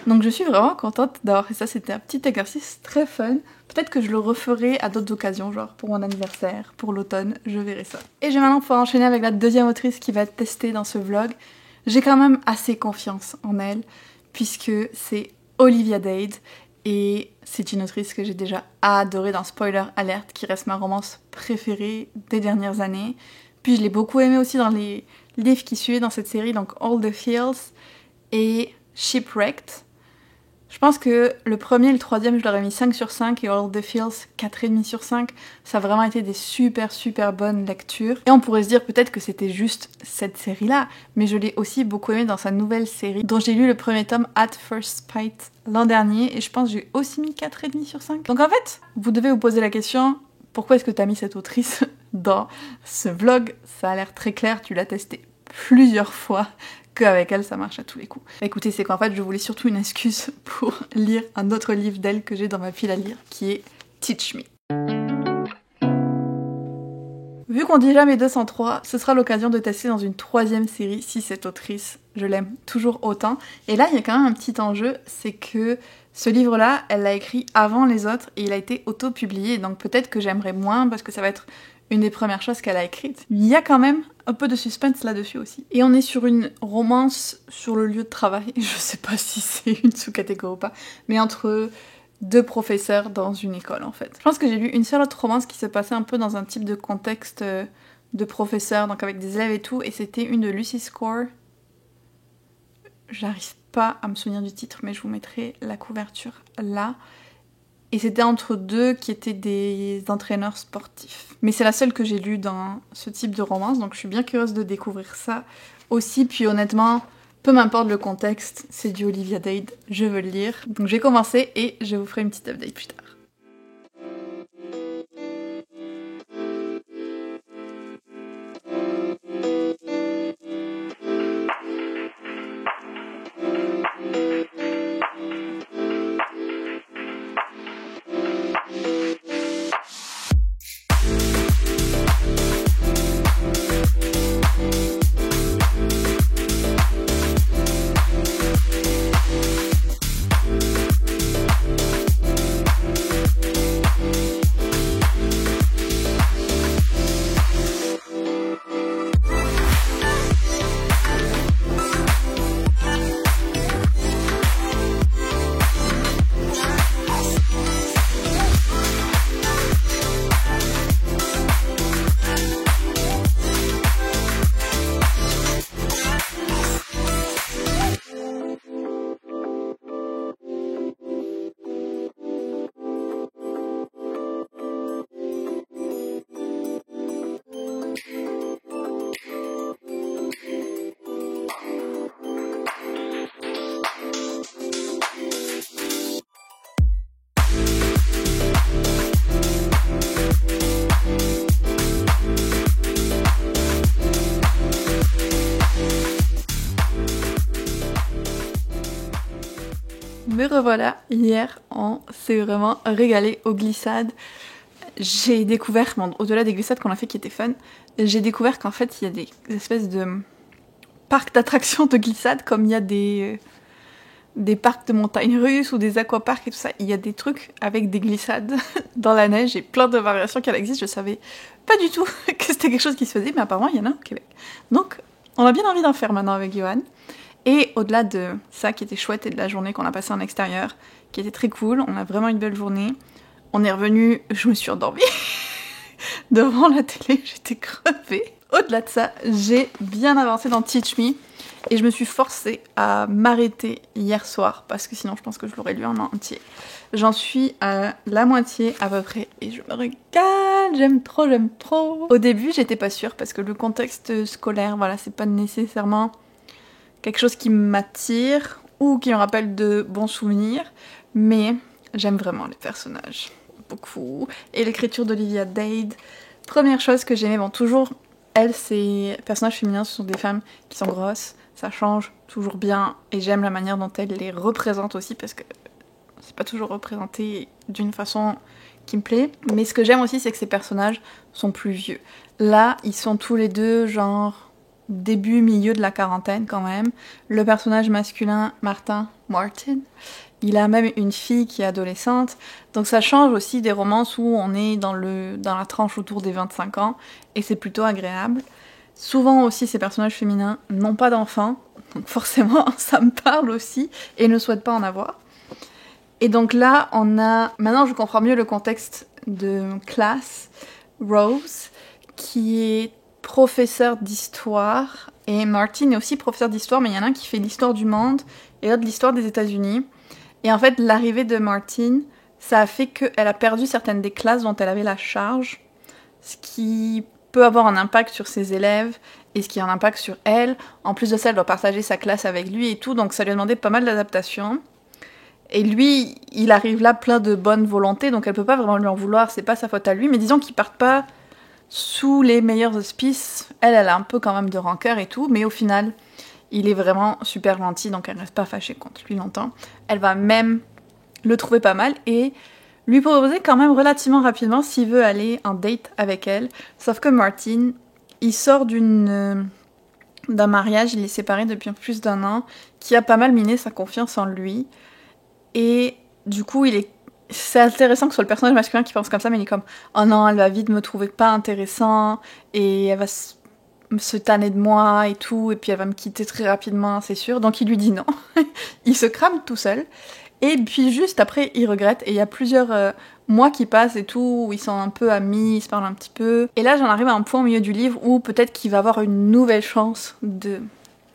Donc je suis vraiment contente d'avoir fait ça, c'était un petit exercice très fun. Peut-être que je le referai à d'autres occasions, genre pour mon anniversaire, pour l'automne, je verrai ça. Et je vais maintenant pouvoir enchaîner avec la deuxième autrice qui va être testée dans ce vlog. J'ai quand même assez confiance en elle, puisque c'est Olivia Dade, et c'est une autrice que j'ai déjà adorée dans Spoiler Alert, qui reste ma romance préférée des dernières années. Puis je l'ai beaucoup aimée aussi dans les livres qui suivaient dans cette série, donc All the Feels et Shipwrecked. Je pense que le premier et le troisième, je leur ai mis 5 sur 5 et All the Feels 4,5 sur 5. Ça a vraiment été des super bonnes lectures. Et on pourrait se dire peut-être que c'était juste cette série-là, mais je l'ai aussi beaucoup aimé dans sa nouvelle série, dont j'ai lu le premier tome At First Sight l'an dernier, et je pense que j'ai aussi mis 4,5 sur 5. Donc en fait, vous devez vous poser la question, pourquoi est-ce que tu as mis cette autrice dans ce vlog? Ça a l'air très clair, tu l'as testé plusieurs fois, qu'avec elle ça marche à tous les coups. Écoutez, c'est qu'en fait je voulais surtout une excuse pour lire un autre livre d'elle que j'ai dans ma pile à lire, qui est Teach Me. Vu qu'on dit jamais 203, ce sera l'occasion de tester dans une troisième série si cette autrice, je l'aime toujours autant. Et là il y a quand même un petit enjeu, c'est que ce livre-là, elle l'a écrit avant les autres et il a été auto-publié, donc peut-être que j'aimerais moins parce que ça va être une des premières choses qu'elle a écrites. Il y a quand même un peu de suspense là-dessus aussi. Et on est sur une romance sur le lieu de travail. Je sais pas si c'est une sous-catégorie ou pas, mais entre deux professeurs dans une école en fait. Je pense que j'ai lu une seule autre romance qui se passait un peu dans un type de contexte de professeur, donc avec des élèves et tout, et c'était une de Lucy Score. J'arrive pas à me souvenir du titre, mais je vous mettrai la couverture là. Et c'était entre deux qui étaient des entraîneurs sportifs. Mais c'est la seule que j'ai lue dans ce type de romance, donc je suis bien curieuse de découvrir ça aussi. Puis honnêtement, peu m'importe le contexte, c'est du Olivia Dade, je veux le lire. Donc j'ai commencé et je vous ferai une petite update plus tard. Me revoilà, hier on s'est vraiment régalé aux glissades. J'ai découvert, bon, au-delà des glissades qu'on a fait qui étaient fun, j'ai découvert qu'en fait il y a des espèces de parcs d'attractions de glissade, comme il y a des parcs de montagnes russes ou des aquaparks et tout ça. Il y a des trucs avec des glissades dans la neige et plein de variations qu'elle existe. Je savais pas du tout que c'était quelque chose qui se faisait, mais apparemment il y en a au Québec. Donc on a bien envie d'en faire maintenant avec Johan. Et au-delà de ça qui était chouette et de la journée qu'on a passée en extérieur, qui était très cool, on a vraiment une belle journée. On est revenu, je me suis endormie. devant la télé, j'étais crevée. Au-delà de ça, j'ai bien avancé dans Teach Me et je me suis forcée à m'arrêter hier soir parce que sinon je pense que je l'aurais lu en entier. J'en suis à la moitié à peu près et je me régale, j'aime trop. Au début, j'étais pas sûre parce que le contexte scolaire, voilà, c'est pas nécessairement quelque chose qui m'attire ou qui me rappelle de bons souvenirs, mais j'aime vraiment les personnages, beaucoup. Et l'écriture d'Olivia Dade, première chose que j'aimais, bon toujours, elle, ces personnages féminins, ce sont des femmes qui sont grosses, ça change toujours bien, et j'aime la manière dont elle les représente aussi, parce que c'est pas toujours représenté d'une façon qui me plaît. Mais ce que j'aime aussi, c'est que ces personnages sont plus vieux. Là, ils sont tous les deux, genre, début, milieu de la quarantaine quand même. Le personnage masculin, Martin, il a même une fille qui est adolescente. Donc ça change aussi des romances où on est dans la tranche autour des 25 ans, et c'est plutôt agréable. Souvent aussi, ces personnages féminins n'ont pas d'enfants, donc forcément, ça me parle aussi, et ne souhaitent pas en avoir. Et donc là, maintenant je comprends mieux le contexte de classe. Rose, qui est professeur d'histoire, et Martin est aussi professeur d'histoire, mais il y en a un qui fait l'histoire du monde, et l'autre l'histoire des États-Unis. Et en fait, l'arrivée de Martin, ça a fait qu'elle a perdu certaines des classes dont elle avait la charge, ce qui peut avoir un impact sur ses élèves, et ce qui a un impact sur elle. En plus de ça, elle doit partager sa classe avec lui et tout, donc ça lui a demandé pas mal d'adaptation. Et lui, il arrive là plein de bonne volonté, donc elle peut pas vraiment lui en vouloir, c'est pas sa faute à lui, mais disons qu'ils partent pas sous les meilleurs auspices. Elle a un peu quand même de rancœur et tout, mais au final, il est vraiment super gentil, donc elle reste pas fâchée contre lui longtemps. Elle va même le trouver pas mal et lui proposer quand même relativement rapidement s'il veut aller en date avec elle. Sauf que Martin, il sort d'un mariage, il est séparé depuis plus d'1 an, qui a pas mal miné sa confiance en lui. Et du coup, c'est intéressant que ce soit le personnage masculin qui pense comme ça, mais il est comme « Oh non, elle va vite me trouver pas intéressant, et elle va se tanner de moi et tout, et puis elle va me quitter très rapidement, c'est sûr. » Donc il lui dit non. Il se crame tout seul. Et puis juste après, il regrette, et il y a plusieurs mois qui passent et tout, où ils sont un peu amis, ils se parlent un petit peu. Et là, j'en arrive à un point au milieu du livre où peut-être qu'il va avoir une nouvelle chance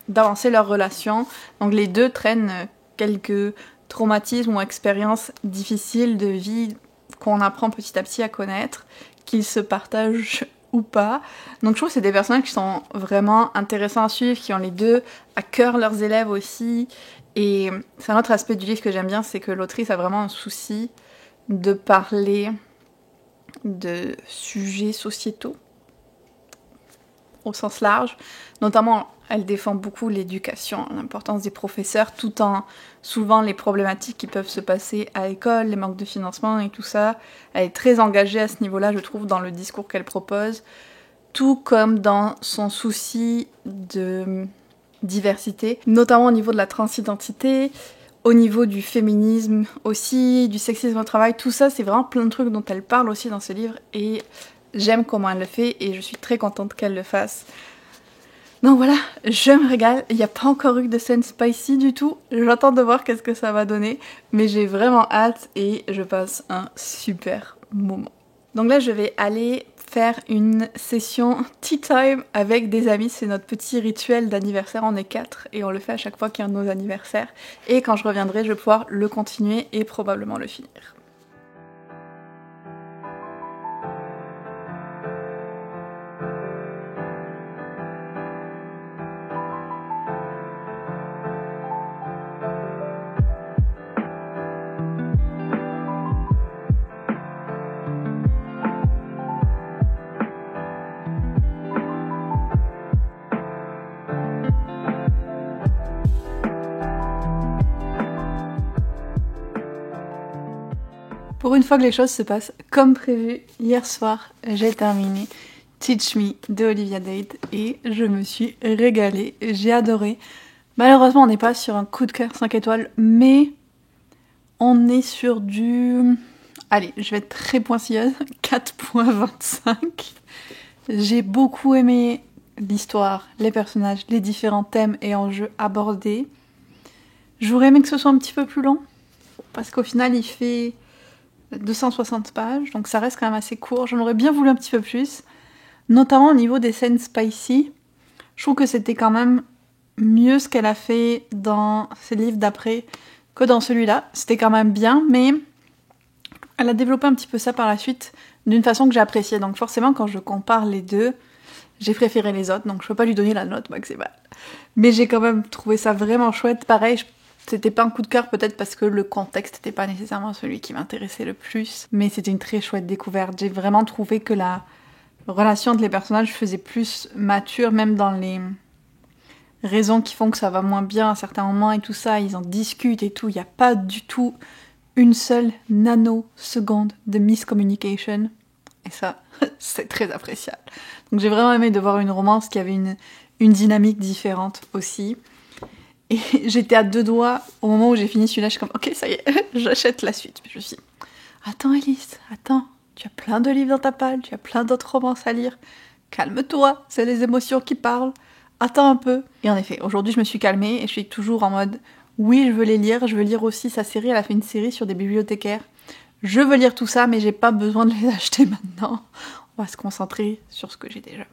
d'avancer leur relation. Donc les deux traînent quelques traumatismes ou expériences difficiles de vie qu'on apprend petit à petit à connaître, qu'ils se partagent ou pas. Donc je trouve que c'est des personnages qui sont vraiment intéressants à suivre, qui ont les deux à cœur leurs élèves aussi. Et c'est un autre aspect du livre que j'aime bien, c'est que l'autrice a vraiment un souci de parler de sujets sociétaux au sens large. Notamment, elle défend beaucoup l'éducation, l'importance des professeurs, tout en soulevant les problématiques qui peuvent se passer à l'école, les manques de financement et tout ça. Elle est très engagée à ce niveau-là, je trouve, dans le discours qu'elle propose, tout comme dans son souci de diversité, notamment au niveau de la transidentité, au niveau du féminisme aussi, du sexisme au travail. Tout ça, c'est vraiment plein de trucs dont elle parle aussi dans ce livre, et j'aime comment elle le fait, et je suis très contente qu'elle le fasse. Donc voilà, je me régale. Il n'y a pas encore eu de scène spicy du tout. J'attends de voir qu'est-ce que ça va donner. Mais j'ai vraiment hâte et je passe un super moment. Donc là, je vais aller faire une session tea time avec des amis. C'est notre petit rituel d'anniversaire. On est 4 et on le fait à chaque fois qu'il y a un de nos anniversaires. Et quand je reviendrai, je vais pouvoir le continuer et probablement le finir. Pour une fois que les choses se passent comme prévu, hier soir, j'ai terminé Teach Me de Olivia Dade et je me suis régalée, j'ai adoré. Malheureusement, on n'est pas sur un coup de cœur 5 étoiles, mais on est sur du... Allez, je vais être très pointilleuse, 4.25. J'ai beaucoup aimé l'histoire, les personnages, les différents thèmes et enjeux abordés. J'aurais aimé que ce soit un petit peu plus long, parce qu'au final, il fait 260 pages, donc ça reste quand même assez court. J'en aurais bien voulu un petit peu plus, notamment au niveau des scènes spicy. Je trouve que c'était quand même mieux ce qu'elle a fait dans ses livres d'après que dans celui-là. C'était quand même bien, mais elle a développé un petit peu ça par la suite d'une façon que j'ai appréciée. Donc forcément, quand je compare les deux, j'ai préféré les autres, donc je peux pas lui donner la note maximale. Mais j'ai quand même trouvé ça vraiment chouette. Pareil, c'était pas un coup de cœur peut-être parce que le contexte n'était pas nécessairement celui qui m'intéressait le plus, mais c'était une très chouette découverte. J'ai vraiment trouvé que la relation entre les personnages faisait plus mature, même dans les raisons qui font que ça va moins bien à certains moments et tout ça, ils en discutent et tout. Il n'y a pas du tout une seule nanoseconde de miscommunication. Et ça, c'est très appréciable. Donc j'ai vraiment aimé de voir une romance qui avait une dynamique différente aussi. Et j'étais à deux doigts, au moment où j'ai fini celui-là, je suis comme, ok, ça y est, j'achète la suite. Puis je me suis dit, attends Elise, attends, tu as plein de livres dans ta palle, tu as plein d'autres romances à lire. Calme-toi, c'est les émotions qui parlent. Attends un peu. Et en effet, aujourd'hui je me suis calmée et je suis toujours en mode, oui, je veux les lire, je veux lire aussi sa série, elle a fait une série sur des bibliothécaires. Je veux lire tout ça, mais j'ai pas besoin de les acheter maintenant. On va se concentrer sur ce que j'ai déjà.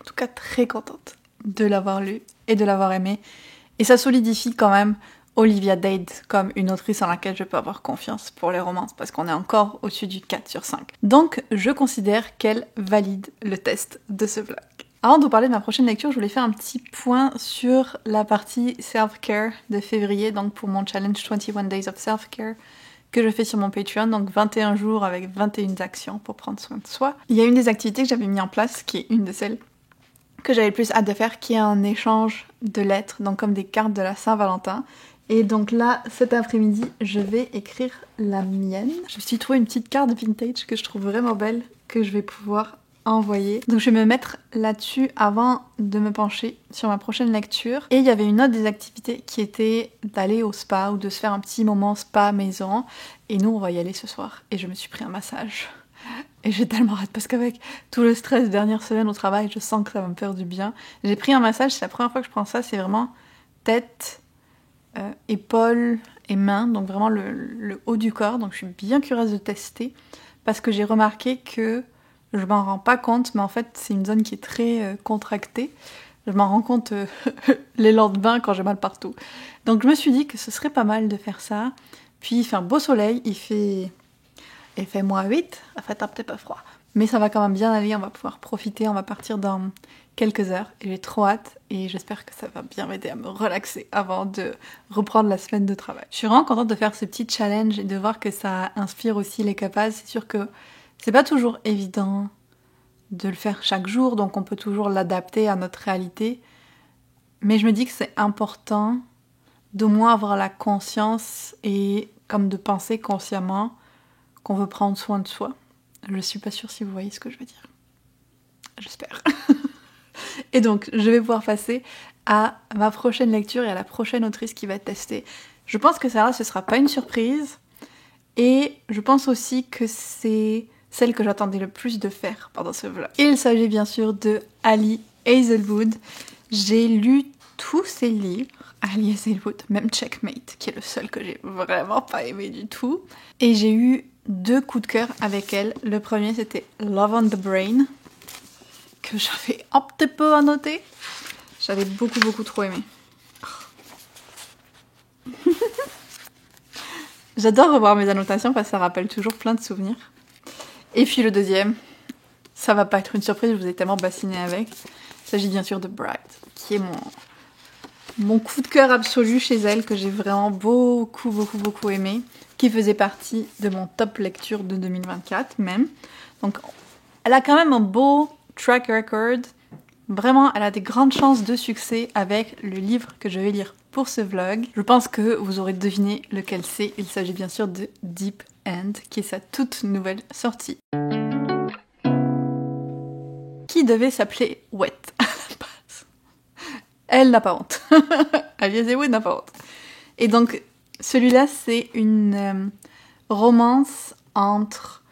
En tout cas, très contente de l'avoir lu et de l'avoir aimé. Et ça solidifie quand même Olivia Dade comme une autrice en laquelle je peux avoir confiance pour les romances, parce qu'on est encore au-dessus du 4 sur 5. Donc, je considère qu'elle valide le test de ce vlog. Avant de vous parler de ma prochaine lecture, je voulais faire un petit point sur la partie self-care de février, donc pour mon challenge 21 Days of Self-Care, que je fais sur mon Patreon, donc 21 jours avec 21 actions pour prendre soin de soi. Il y a une des activités que j'avais mis en place, qui est une de celles que j'avais le plus hâte de faire, qui est un échange de lettres, donc comme des cartes de la Saint-Valentin. Et donc là, cet après-midi, je vais écrire la mienne. Je me suis trouvé une petite carte vintage que je trouve vraiment belle, que je vais pouvoir envoyer. Donc je vais me mettre là-dessus avant de me pencher sur ma prochaine lecture. Et il y avait une autre des activités qui était d'aller au spa ou de se faire un petit moment spa maison. Et nous, on va y aller ce soir. Et je me suis pris un massage. Et j'ai tellement hâte parce qu'avec tout le stress dernière semaine au travail, je sens que ça va me faire du bien. J'ai pris un massage, c'est la première fois que je prends ça, c'est vraiment tête, épaules et mains, donc vraiment le haut du corps. Donc je suis bien curieuse de tester parce que j'ai remarqué que je m'en rends pas compte, mais en fait c'est une zone qui est très contractée. Je m'en rends compte les lendemains quand j'ai mal partout. Donc je me suis dit que ce serait pas mal de faire ça. Puis il fait un beau soleil, il fait -8, ça fait un petit peu froid. Mais ça va quand même bien aller, on va pouvoir profiter, on va partir dans quelques heures. Et j'ai trop hâte et j'espère que ça va bien m'aider à me relaxer avant de reprendre la semaine de travail. Je suis vraiment contente de faire ce petit challenge et de voir que ça inspire aussi les capaces. C'est sûr que c'est pas toujours évident de le faire chaque jour, donc on peut toujours l'adapter à notre réalité. Mais je me dis que c'est important d'au moins avoir la conscience et comme de penser consciemment qu'on veut prendre soin de soi. Je suis pas sûre si vous voyez ce que je veux dire. J'espère. Et donc, je vais pouvoir passer à ma prochaine lecture et à la prochaine autrice qui va être testée. Je pense que ça, ce sera pas une surprise. Et je pense aussi que c'est celle que j'attendais le plus de faire pendant ce vlog. Il s'agit bien sûr de Ali Hazelwood. J'ai lu tous ses livres. Ali Hazelwood, même Checkmate, qui est le seul que j'ai vraiment pas aimé du tout. Et j'ai eu 2 coups de cœur avec elle. Le premier, c'était Love on the Brain, que j'avais un petit peu annoté. J'avais beaucoup trop aimé. J'adore revoir mes annotations parce que ça rappelle toujours plein de souvenirs. Et puis le deuxième, ça va pas être une surprise, je vous ai tellement bassiné avec. Il s'agit bien sûr de Bride, qui est mon coup de cœur absolu chez elle, que j'ai vraiment beaucoup aimé, qui faisait partie de mon top lecture de 2024 même. Donc elle a quand même un beau track record. Vraiment, elle a des grandes chances de succès avec le livre que je vais lire pour ce vlog. Je pense que vous aurez deviné lequel c'est. Il s'agit bien sûr de Deep End, qui est sa toute nouvelle sortie. Qui devait s'appeler Wet à la base. Elle n'a pas honte. Ali Hazelwood n'a pas honte. Et donc, celui-là, c'est une romance entre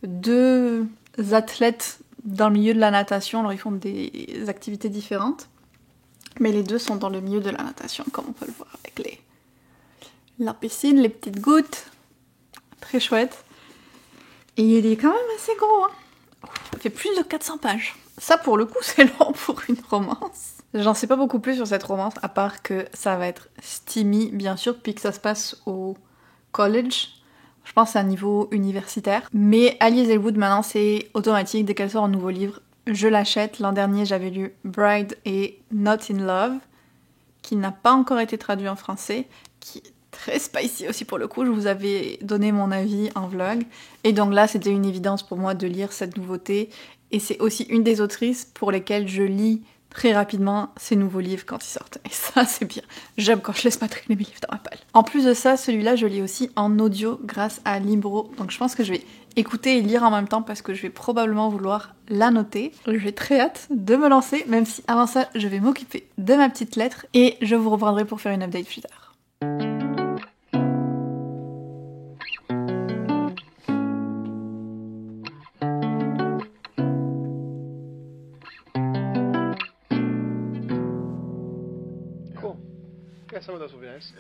2 athlètes dans le milieu de la natation. Alors, ils font des activités différentes, mais les 2 sont dans le milieu de la natation, comme on peut le voir avec la piscine, les petites gouttes. Très chouette. Et il est quand même assez gros, hein. Il fait plus de 400 pages. Ça, pour le coup, c'est long pour une romance. J'en sais pas beaucoup plus sur cette romance, à part que ça va être steamy, bien sûr, puis que ça se passe au college. Je pense à un niveau universitaire. Mais Alice Elwood, maintenant, c'est automatique. Dès qu'elle sort un nouveau livre, je l'achète. L'an dernier, j'avais lu Bride et Not in Love, qui n'a pas encore été traduit en français, qui est très spicy aussi pour le coup. Je vous avais donné mon avis en vlog. Et donc là, c'était une évidence pour moi de lire cette nouveauté. Et c'est aussi une des autrices pour lesquelles je lis très rapidement ces nouveaux livres quand ils sortent. Et ça, c'est bien. J'aime quand je laisse pas traîner mes livres dans ma palle. En plus de ça, celui-là, je lis aussi en audio grâce à Libro. Donc je pense que je vais écouter et lire en même temps parce que je vais probablement vouloir l'annoter. J'ai très hâte de me lancer, même si avant ça, je vais m'occuper de ma petite lettre et je vous reprendrai pour faire une update plus tard. Some of those will be nice.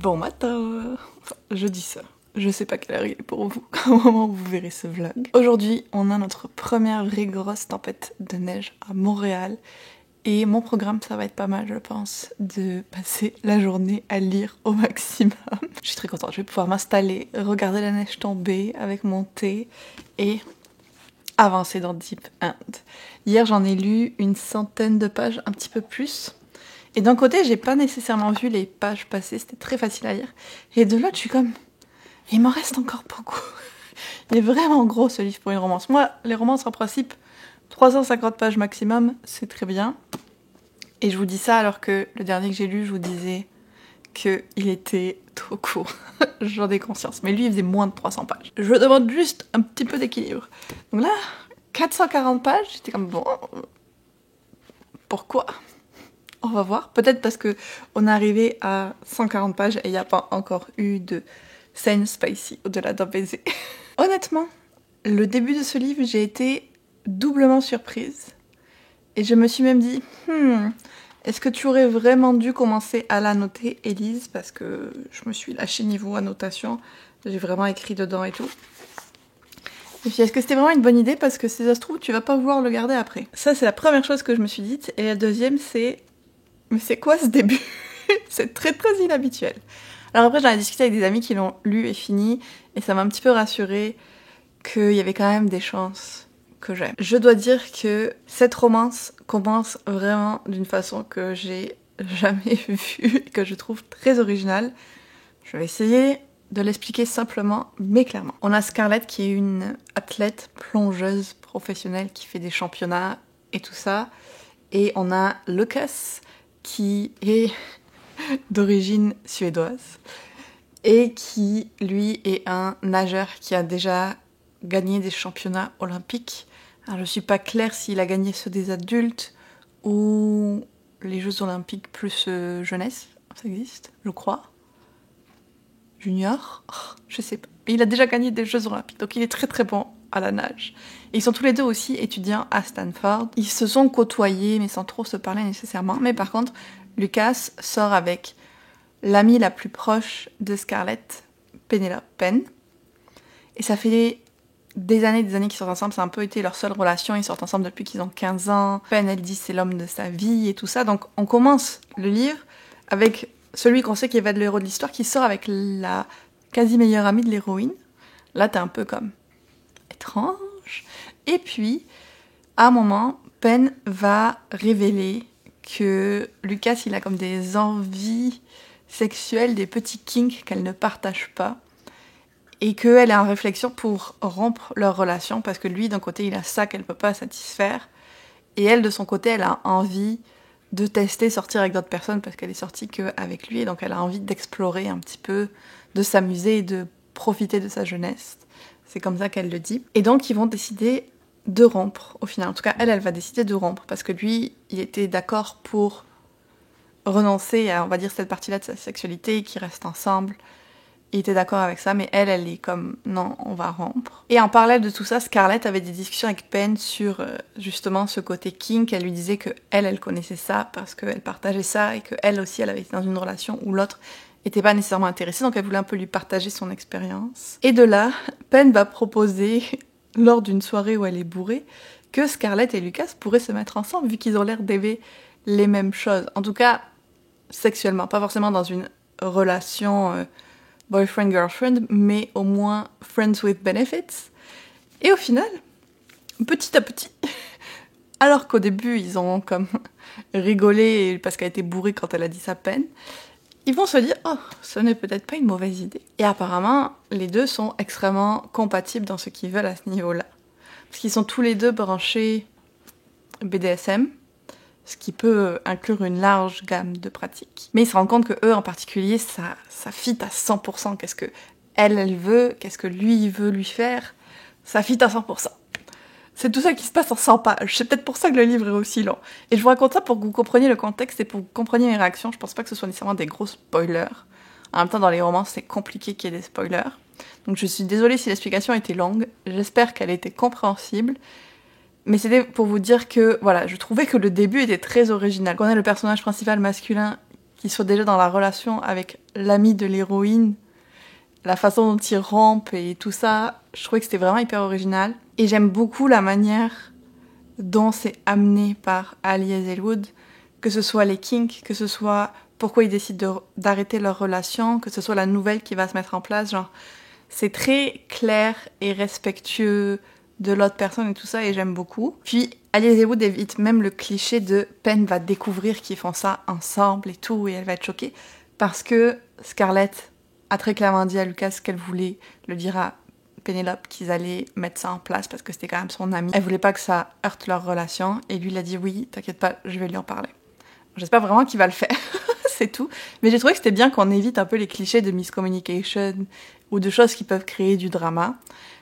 Bon matin. Enfin, je dis ça. Je sais pas quelle heure il est pour vous, au moment où vous verrez ce vlog. Aujourd'hui, on a notre première vraie grosse tempête de neige à Montréal. Et mon programme, ça va être pas mal, je pense, de passer la journée à lire au maximum. Je suis très contente, je vais pouvoir m'installer, regarder la neige tomber avec mon thé et avancer dans Deep End. Hier, j'en ai lu une centaine de pages, un petit peu plus. Et d'un côté, j'ai pas nécessairement vu les pages passer, c'était très facile à lire. Et de l'autre, je suis comme, il m'en reste encore beaucoup. Il est vraiment gros ce livre pour une romance. Moi, les romances en principe, 350 pages maximum, c'est très bien. Et je vous dis ça alors que le dernier que j'ai lu, je vous disais qu'il était trop court. J'en ai conscience. Mais lui, il faisait moins de 300 pages. Je demande juste un petit peu d'équilibre. Donc là, 440 pages, j'étais comme, bon, pourquoi ? On va voir. Peut-être parce que on est arrivé à 140 pages et il n'y a pas encore eu de scène spicy au-delà d'un baiser. Honnêtement, le début de ce livre, j'ai été doublement surprise. Et je me suis même dit, est-ce que tu aurais vraiment dû commencer à l'annoter, Élise ? Parce que je me suis lâchée niveau annotation. J'ai vraiment écrit dedans et tout. Et puis, est-ce que c'était vraiment une bonne idée ? Parce que si ça se trouve, tu vas pas vouloir le garder après. Ça, c'est la première chose que je me suis dite. Et la deuxième, c'est... Mais c'est quoi ce début ? C'est très très inhabituel. Alors après, j'en ai discuté avec des amis qui l'ont lu et fini. Et ça m'a un petit peu rassurée qu'il y avait quand même des chances que j'aime. Je dois dire que cette romance commence vraiment d'une façon que j'ai jamais vue et que je trouve très originale. Je vais essayer de l'expliquer simplement mais clairement. On a Scarlett qui est une athlète plongeuse professionnelle qui fait des championnats et tout ça. Et on a Lucas qui est d'origine suédoise et qui, lui, est un nageur qui a déjà gagné des championnats olympiques. Alors, je ne suis pas claire s'il a gagné ceux des adultes ou les Jeux olympiques plus jeunesse. Ça existe, je crois. Junior, je sais pas. Mais il a déjà gagné des Jeux olympiques, donc il est très très bon à la nage. Et ils sont tous les deux aussi étudiants à Stanford. Ils se sont côtoyés, mais sans trop se parler nécessairement. Mais par contre, Lucas sort avec l'amie la plus proche de Scarlett, Penelope Penn. Et ça fait des années qu'ils sortent ensemble. Ça a un peu été leur seule relation. Ils sortent ensemble depuis qu'ils ont 15 ans. Penn, elle dit c'est l'homme de sa vie et tout ça. Donc on commence le livre avec celui qu'on sait qui va être le héros de l'histoire, qui sort avec la quasi meilleure amie de l'héroïne. Là, t'es un peu comme étrange. Et puis, à un moment, Penn va révéler que Lucas, il a comme des envies sexuelles, des petits kinks qu'elle ne partage pas. Et qu'elle est en réflexion pour rompre leur relation, parce que lui, d'un côté, il a ça qu'elle peut pas satisfaire. Et elle, de son côté, elle a envie de tester, sortir avec d'autres personnes, parce qu'elle est sortie qu'avec lui, et donc elle a envie d'explorer un petit peu, de s'amuser et de profiter de sa jeunesse. C'est comme ça qu'elle le dit. Et donc ils vont décider de rompre, au final. En tout cas, elle va décider de rompre, parce que lui, il était d'accord pour renoncer à, on va dire, cette partie-là de sa sexualité, qu'ils restent ensemble. Il était d'accord avec ça, mais elle est comme, non, on va rompre. Et en parallèle de tout ça, Scarlett avait des discussions avec Penn sur justement ce côté kink. Elle lui disait que elle connaissait ça parce qu'elle partageait ça et qu'elle aussi, elle avait été dans une relation où l'autre était pas nécessairement intéressée, donc elle voulait un peu lui partager son expérience. Et de là, Penn va proposer, lors d'une soirée où elle est bourrée, que Scarlett et Lucas pourraient se mettre ensemble, vu qu'ils ont l'air d'aimer les mêmes choses. En tout cas, sexuellement, pas forcément dans une relation boyfriend-girlfriend, mais au moins friends with benefits. Et au final, petit à petit, alors qu'au début, ils ont comme rigolé parce qu'elle était bourrée quand elle a dit sa peine, ils vont se dire « Oh, ce n'est peut-être pas une mauvaise idée ». Et apparemment, les deux sont extrêmement compatibles dans ce qu'ils veulent à ce niveau-là. Parce qu'ils sont tous les deux branchés BDSM, ce qui peut inclure une large gamme de pratiques. Mais ils se rendent compte que eux, en particulier, ça fit à 100%. Qu'est-ce que elle veut, qu'est-ce que lui, il veut lui faire, ça fit à 100%. C'est tout ça qui se passe en 100 pages. C'est peut-être pour ça que le livre est aussi long. Et je vous raconte ça pour que vous compreniez le contexte et pour que vous compreniez mes réactions. Je pense pas que ce soit nécessairement des gros spoilers. En même temps, dans les romans, c'est compliqué qu'il y ait des spoilers. Donc je suis désolée si l'explication était longue. J'espère qu'elle était compréhensible. Mais c'était pour vous dire que, voilà, je trouvais que le début était très original. Qu'on ait le personnage principal masculin qui soit déjà dans la relation avec l'ami de l'héroïne, la façon dont ils rompent et tout ça, je trouvais que c'était vraiment hyper original. Et j'aime beaucoup la manière dont c'est amené par Ali Hazelwood, que ce soit les kinks, que ce soit pourquoi ils décident d'arrêter leur relation, que ce soit la nouvelle qui va se mettre en place, genre, c'est très clair et respectueux de l'autre personne et tout ça, et j'aime beaucoup. Puis, Ali Hazelwood évite même le cliché de Penn va découvrir qu'ils font ça ensemble et tout, et elle va être choquée, parce que Scarlett a très clairement dit à Lucas qu'elle voulait le dire à Penelope qu'ils allaient mettre ça en place parce que c'était quand même son amie. Elle voulait pas que ça heurte leur relation, et lui il a dit oui, t'inquiète pas, je vais lui en parler. J'espère vraiment qu'il va le faire, c'est tout. Mais j'ai trouvé que c'était bien qu'on évite un peu les clichés de miscommunication ou de choses qui peuvent créer du drama.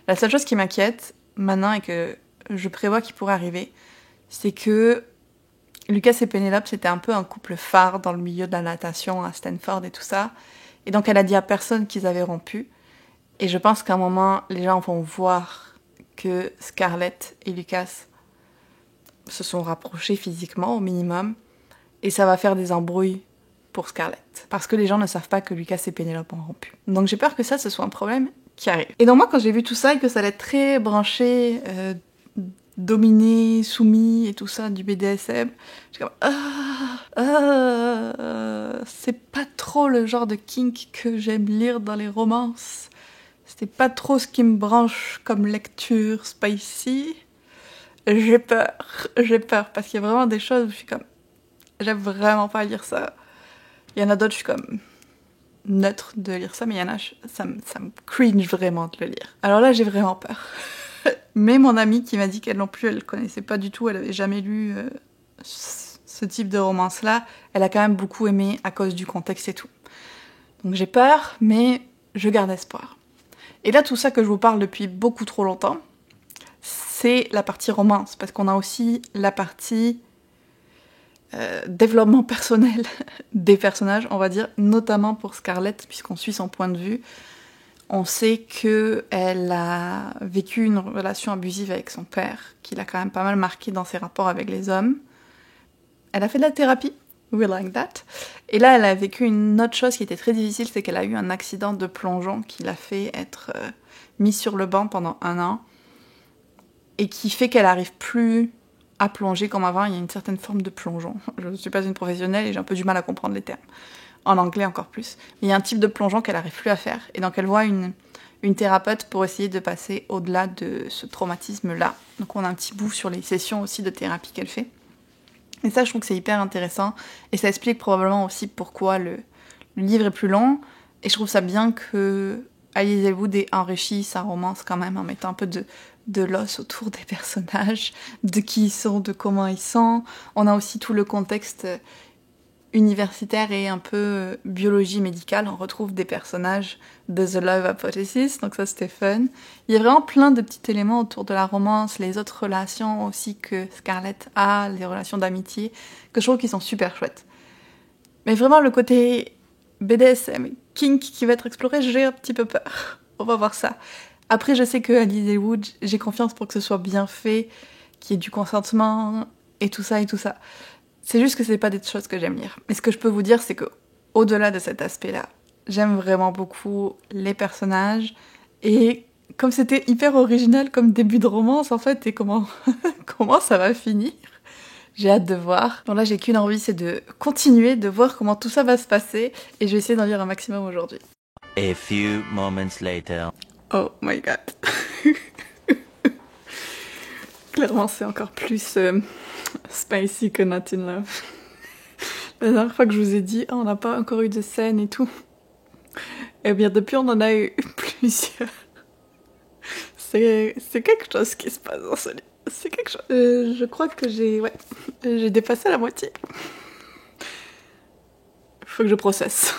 La seule chose qui m'inquiète maintenant et que je prévois qu'il pourrait arriver, c'est que Lucas et Penelope, c'était un peu un couple phare dans le milieu de la natation à Stanford et tout ça. Et donc elle a dit à personne qu'ils avaient rompu. Et je pense qu'à un moment, les gens vont voir que Scarlett et Lucas se sont rapprochés physiquement au minimum. Et ça va faire des embrouilles pour Scarlett. Parce que les gens ne savent pas que Lucas et Penelope ont rompu. Donc j'ai peur que ça, ce soit un problème qui arrive. Et donc moi, quand j'ai vu tout ça et que ça allait être très branché, dominé, soumis et tout ça du BDSM, j'ai comme c'est pas trop le genre de kink que j'aime lire dans les romances. C'était pas trop ce qui me branche comme lecture spicy. j'ai peur, parce qu'il y a vraiment des choses où je suis comme, j'aime vraiment pas lire ça. Il y en a d'autres, je suis comme neutre de lire ça, mais il y en a, ça me cringe vraiment de le lire. Alors là, j'ai vraiment peur. Mais mon amie qui m'a dit qu'elle non plus, elle connaissait pas du tout, elle avait jamais lu ce type de romance-là, elle a quand même beaucoup aimé à cause du contexte et tout. Donc j'ai peur, mais je garde espoir. Et là, tout ça que je vous parle depuis beaucoup trop longtemps, c'est la partie romance, parce qu'on a aussi la partie développement personnel des personnages, on va dire, notamment pour Scarlett, puisqu'on suit son point de vue. On sait qu'elle a vécu une relation abusive avec son père, qui l'a quand même pas mal marqué dans ses rapports avec les hommes. Elle a fait de la thérapie, we like that. Et là, elle a vécu une autre chose qui était très difficile, c'est qu'elle a eu un accident de plongeon qui l'a fait être mise sur le banc pendant 1 an, et qui fait qu'elle n'arrive plus à plonger comme avant. Il y a une certaine forme de plongeon. Je ne suis pas une professionnelle et j'ai un peu du mal à comprendre les termes. En anglais encore plus. Mais il y a un type de plongeon qu'elle n'arrive plus à faire. Et donc elle voit une thérapeute pour essayer de passer au-delà de ce traumatisme-là. Donc on a un petit bout sur les sessions aussi de thérapie qu'elle fait. Et ça, je trouve que c'est hyper intéressant. Et ça explique probablement aussi pourquoi le livre est plus long. Et je trouve ça bien que Alice Elwood ait enrichi sa romance quand même en mettant un peu de l'os autour des personnages, de qui ils sont, de comment ils sont. On a aussi tout le contexte universitaire et un peu biologie médicale. On retrouve des personnages de The Love Hypothesis, donc ça c'était fun. Il y a vraiment plein de petits éléments autour de la romance, les autres relations aussi que Scarlett a, les relations d'amitié, que je trouve qui sont super chouettes. Mais vraiment le côté BDSM, kink qui va être exploré, j'ai un petit peu peur. On va voir ça. Après, je sais que Alice Elwood, j'ai confiance pour que ce soit bien fait, qu'il y ait du consentement et tout ça et tout ça. C'est juste que c'est pas des choses que j'aime lire. Mais ce que je peux vous dire, c'est que au-delà de cet aspect-là, j'aime vraiment beaucoup les personnages et comme c'était hyper original comme début de romance en fait et comment ça va finir. J'ai hâte de voir. Bon là, j'ai qu'une envie, c'est de continuer, de voir comment tout ça va se passer et je vais essayer d'en lire un maximum aujourd'hui. A few moments later. Oh my god. Clairement, c'est encore plus spicy que Not in Love. La dernière fois que je vous ai dit, on n'a pas encore eu de scène et tout. Eh bien, depuis, on en a eu plusieurs. C'est quelque chose qui se passe dans ce livre. C'est quelque chose. Je crois que j'ai dépassé la moitié. Faut que je processe.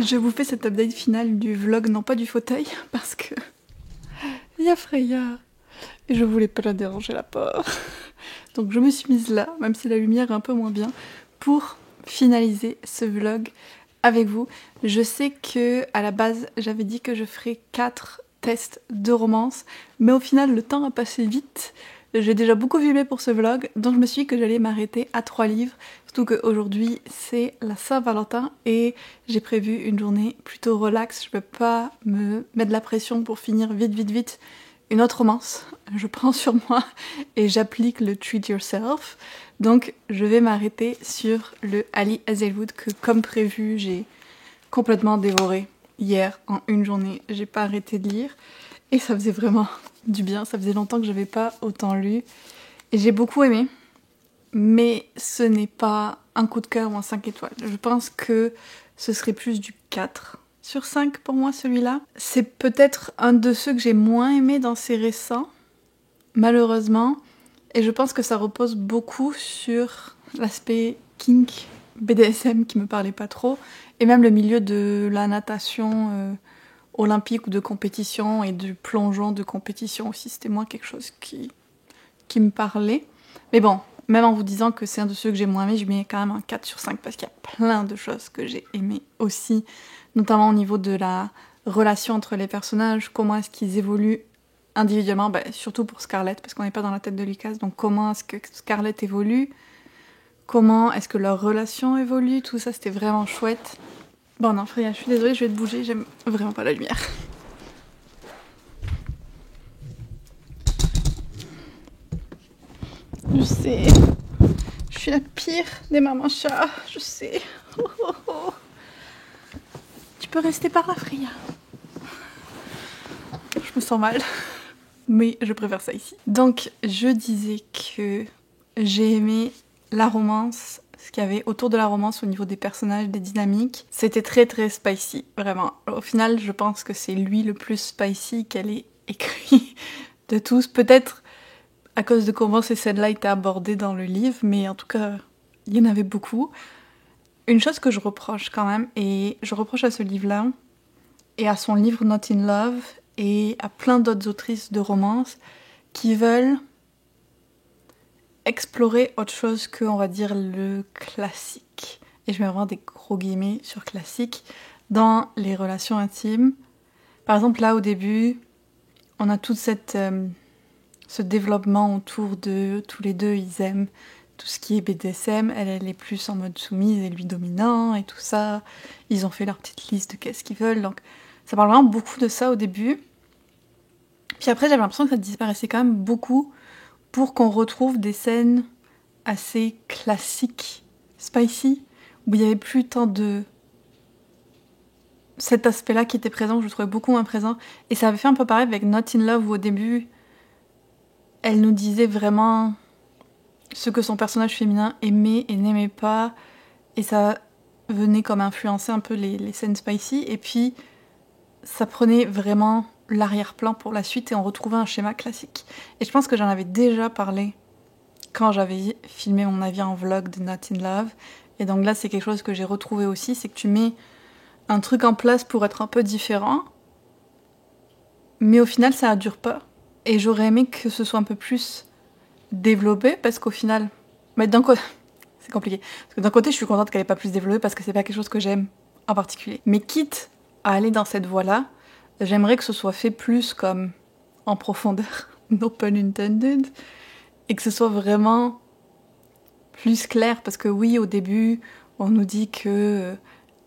je vous fais cette update finale du vlog, non pas du fauteuil, parce que il y a Freya et je voulais pas la déranger, la pauvre. Donc je me suis mise là, même si la lumière est un peu moins bien, pour finaliser ce vlog avec vous. Je sais que à la base j'avais dit que je ferais 4 tests de romance, mais au final le temps a passé vite. J'ai déjà beaucoup filmé pour ce vlog, donc je me suis dit que j'allais m'arrêter à 3 livres. Surtout qu'aujourd'hui c'est la Saint-Valentin et j'ai prévu une journée plutôt relax. Je peux pas me mettre de la pression pour finir vite une autre romance. Je prends sur moi et j'applique le treat yourself. Donc je vais m'arrêter sur le Ali Hazelwood que comme prévu j'ai complètement dévoré hier en une journée. J'ai pas arrêté de lire et ça faisait vraiment du bien. Ça faisait longtemps que j'avais pas autant lu et j'ai beaucoup aimé. Mais ce n'est pas un coup de cœur ou un 5 étoiles. Je pense que ce serait plus du 4 sur 5 pour moi celui-là. C'est peut-être un de ceux que j'ai moins aimé dans ces récents, malheureusement. Et je pense que ça repose beaucoup sur l'aspect kink, BDSM qui me parlait pas trop. Et même le milieu de la natation olympique ou de compétition et du plongeon de compétition aussi. C'était moins quelque chose qui me parlait. Mais bon, même en vous disant que c'est un de ceux que j'ai moins aimé, je mets quand même un 4 sur 5 parce qu'il y a plein de choses que j'ai aimées aussi, notamment au niveau de la relation entre les personnages, comment est-ce qu'ils évoluent individuellement, surtout pour Scarlett, parce qu'on n'est pas dans la tête de Lucas, donc comment est-ce que Scarlett évolue, comment est-ce que leur relation évolue, tout ça c'était vraiment chouette. Bon non Freya, je suis désolée, je vais te bouger, j'aime vraiment pas la lumière. Je sais, je suis la pire des mamans chats, je sais. Tu peux rester par là, Freya. Je me sens mal, mais je préfère ça ici. Donc, je disais que j'ai aimé la romance, ce qu'il y avait autour de la romance au niveau des personnages, des dynamiques. C'était très très spicy, vraiment. Au final, je pense que c'est lui le plus spicy qu'elle ait écrit de tous. Peut-être à cause de comment ces scènes-là étaient abordées dans le livre, mais en tout cas, il y en avait beaucoup. Une chose que je reproche quand même, et je reproche à ce livre-là, et à son livre Not in Love, et à plein d'autres autrices de romance, qui veulent explorer autre chose que, on va dire, le classique. Et je mets vraiment des gros guillemets sur classique, dans les relations intimes. Par exemple, là, au début, on a toute ce développement autour de tous les deux, ils aiment tout ce qui est BDSM, elle est plus en mode soumise et lui dominant et tout ça. Ils ont fait leur petite liste de qu'est-ce qu'ils veulent, donc ça parle vraiment beaucoup de ça au début. Puis après, j'avais l'impression que ça disparaissait quand même beaucoup pour qu'on retrouve des scènes assez classiques, spicy, où il n'y avait plus tant de cet aspect-là qui était présent, que je trouvais beaucoup moins présent. Et ça avait fait un peu pareil avec Not in Love, où au début, elle nous disait vraiment ce que son personnage féminin aimait et n'aimait pas, et ça venait comme influencer un peu les scènes spicy, et puis ça prenait vraiment l'arrière-plan pour la suite et on retrouvait un schéma classique. Et je pense que j'en avais déjà parlé quand j'avais filmé mon avis en vlog de Not in Love, et donc là c'est quelque chose que j'ai retrouvé aussi, c'est que tu mets un truc en place pour être un peu différent, mais au final ça ne dure pas. Et j'aurais aimé que ce soit un peu plus développé, parce qu'au final... Mais d'un côté... C'est compliqué. Parce que d'un côté, je suis contente qu'elle n'ait pas plus développé, parce que c'est pas quelque chose que j'aime en particulier. Mais quitte à aller dans cette voie-là, j'aimerais que ce soit fait plus comme en profondeur, no pun intended, et que ce soit vraiment plus clair. Parce que oui, au début, on nous dit que...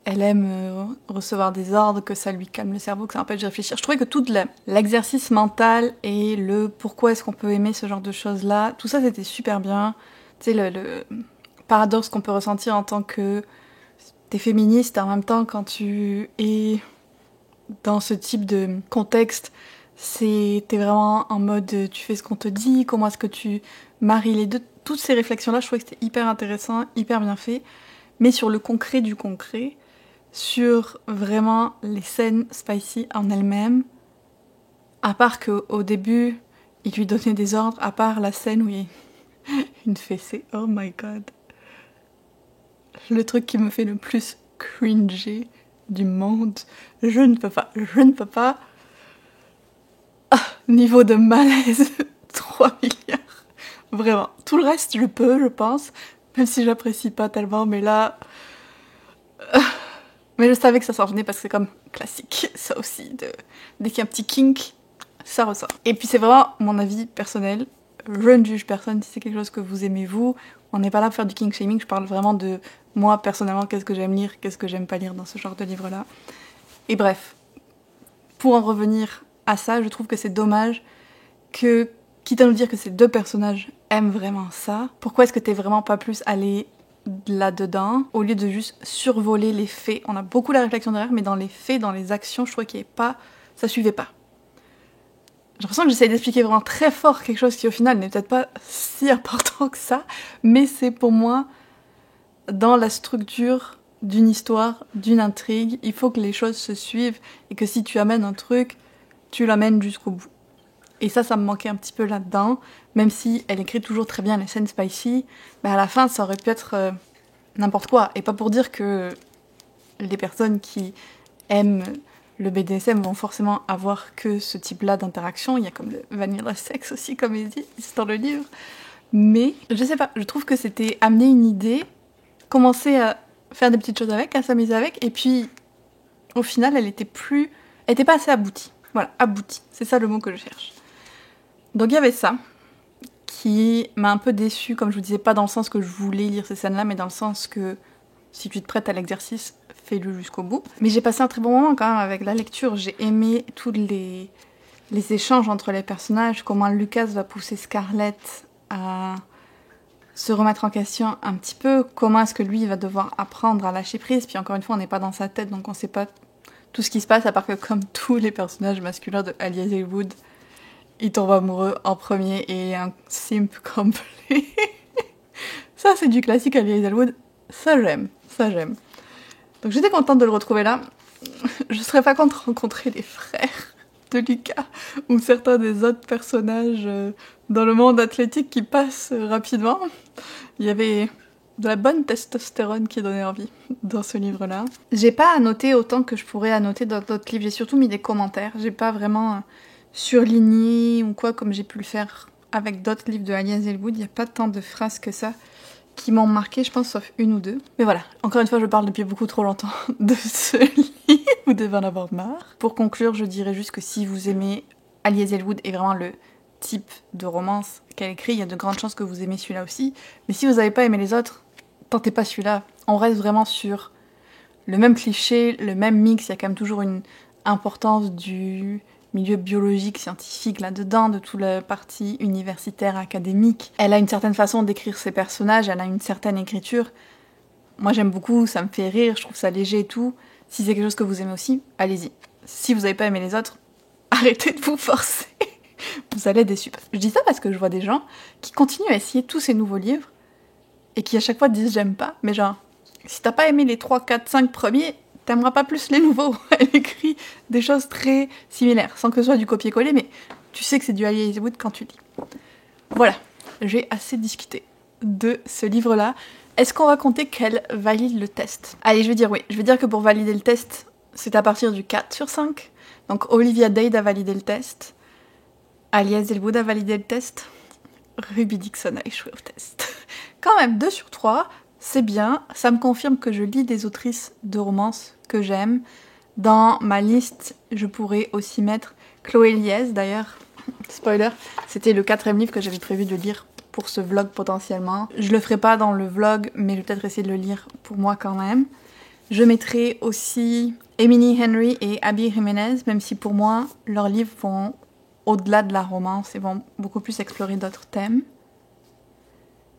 elle aime recevoir des ordres, que ça lui calme le cerveau, que ça empêche de réfléchir. Je trouvais que tout l'exercice mental et le pourquoi est-ce qu'on peut aimer ce genre de choses-là, tout ça c'était super bien. Tu sais, le paradoxe qu'on peut ressentir en tant que t'es féministe et en même temps quand tu es dans ce type de contexte, t'es vraiment en mode tu fais ce qu'on te dit, comment est-ce que tu maries les deux. Toutes ces réflexions-là, je trouvais que c'était hyper intéressant, hyper bien fait. Mais sur le concret du concret, sur vraiment les scènes spicy en elles-mêmes, à part qu'au début, il lui donnait des ordres, à part la scène où il y a une fessée, oh my god. Le truc qui me fait le plus cringer du monde. Je ne peux pas. Ah, niveau de malaise, 3 milliards. Vraiment. Tout le reste, je peux, je pense. Même si j'apprécie pas tellement, mais là... Mais je savais que ça s'en venait parce que c'est comme classique, ça aussi. Dès qu'il y a un petit kink, ça ressort. Et puis c'est vraiment mon avis personnel. Je ne juge personne si c'est quelque chose que vous aimez vous. On n'est pas là pour faire du kink shaming, je parle vraiment de moi personnellement, qu'est-ce que j'aime lire, qu'est-ce que j'aime pas lire dans ce genre de livre-là. Et bref, pour en revenir à ça, je trouve que c'est dommage que, quitte à nous dire que ces deux personnages aiment vraiment ça, pourquoi est-ce que t'es vraiment pas plus allé là-dedans, au lieu de juste survoler les faits. On a beaucoup la réflexion derrière, mais dans les faits, dans les actions, je trouvais qu'il y avait pas... ça suivait pas. J'ai l'impression que j'essaie d'expliquer vraiment très fort quelque chose qui au final n'est peut-être pas si important que ça, mais c'est pour moi, dans la structure d'une histoire, d'une intrigue, il faut que les choses se suivent et que si tu amènes un truc, tu l'amènes jusqu'au bout. Et ça me manquait un petit peu là-dedans, même si elle écrit toujours très bien les scènes spicy, mais à la fin ça aurait pu être n'importe quoi. Et pas pour dire que les personnes qui aiment le BDSM vont forcément avoir que ce type-là d'interaction. Il y a comme le vanilla sex aussi, comme il dit dans le livre. Mais je sais pas, je trouve que c'était amener une idée, commencer à faire des petites choses avec, à s'amuser avec, et puis au final elle était pas assez aboutie. Voilà, aboutie, c'est ça le mot que je cherche. Donc il y avait ça, qui m'a un peu déçue, comme je vous disais, pas dans le sens que je voulais lire ces scènes-là, mais dans le sens que si tu te prêtes à l'exercice, fais-le jusqu'au bout. Mais j'ai passé un très bon moment quand même avec la lecture, j'ai aimé tous les échanges entre les personnages, comment Lucas va pousser Scarlett à se remettre en question un petit peu, comment est-ce que lui va devoir apprendre à lâcher prise, puis encore une fois on n'est pas dans sa tête, donc on sait pas tout ce qui se passe, à part que comme tous les personnages masculins de Ali Hazelwood, il tombe amoureux en premier et un simp complet. Ça, c'est du classique Ali Hazelwood. Ça, j'aime. Donc, j'étais contente de le retrouver là. Je serais pas contre rencontrer les frères de Lucas ou certains des autres personnages dans le monde athlétique qui passent rapidement. Il y avait de la bonne testostérone qui donnait envie dans ce livre-là. J'ai pas annoté autant que je pourrais annoter dans d'autres livres. J'ai surtout mis des commentaires. J'ai pas vraiment... surligné ou quoi, comme j'ai pu le faire avec d'autres livres de Ali Hazelwood. Il n'y a pas tant de phrases que ça qui m'ont marqué, je pense, sauf une ou deux. Mais voilà, encore une fois, je parle depuis beaucoup trop longtemps de ce livre, vous devez en avoir marre. Pour conclure, je dirais juste que si vous aimez Ali Hazelwood et vraiment le type de romance qu'elle écrit, il y a de grandes chances que vous aimez celui-là aussi. Mais si vous n'avez pas aimé les autres, tentez pas celui-là. On reste vraiment sur le même cliché, le même mix, il y a quand même toujours une importance du milieu biologique, scientifique là-dedans, de toute la partie universitaire, académique. Elle a une certaine façon d'écrire ses personnages, elle a une certaine écriture. Moi j'aime beaucoup, ça me fait rire, je trouve ça léger et tout. Si c'est quelque chose que vous aimez aussi, allez-y. Si vous n'avez pas aimé les autres, arrêtez de vous forcer. Vous allez être déçus. Je dis ça parce que je vois des gens qui continuent à essayer tous ces nouveaux livres et qui à chaque fois disent j'aime pas, mais genre, si t'as pas aimé les 3, 4, 5 premiers, t'aimeras pas plus les nouveaux. Elle écrit des choses très similaires, sans que ce soit du copier-coller, mais tu sais que c'est du Ali Hazelwood quand tu lis. Voilà, j'ai assez discuté de ce livre-là. Est-ce qu'on va compter qu'elle valide le test? Allez, je vais dire oui. Je vais dire que pour valider le test, c'est à partir du 4 sur 5. Donc Olivia Dade a validé le test. Ali Hazelwood a validé le test. Ruby Dixon a échoué au test. Quand même, 2 sur 3, c'est bien. Ça me confirme que je lis des autrices de romance que j'aime. Dans ma liste, je pourrais aussi mettre Chloé Liese, d'ailleurs. Spoiler, c'était le 4e livre que j'avais prévu de lire pour ce vlog potentiellement. Je le ferai pas dans le vlog, mais je vais peut-être essayer de le lire pour moi quand même. Je mettrai aussi Emily Henry et Abby Jiménez, même si pour moi, leurs livres vont au-delà de la romance et vont beaucoup plus explorer d'autres thèmes.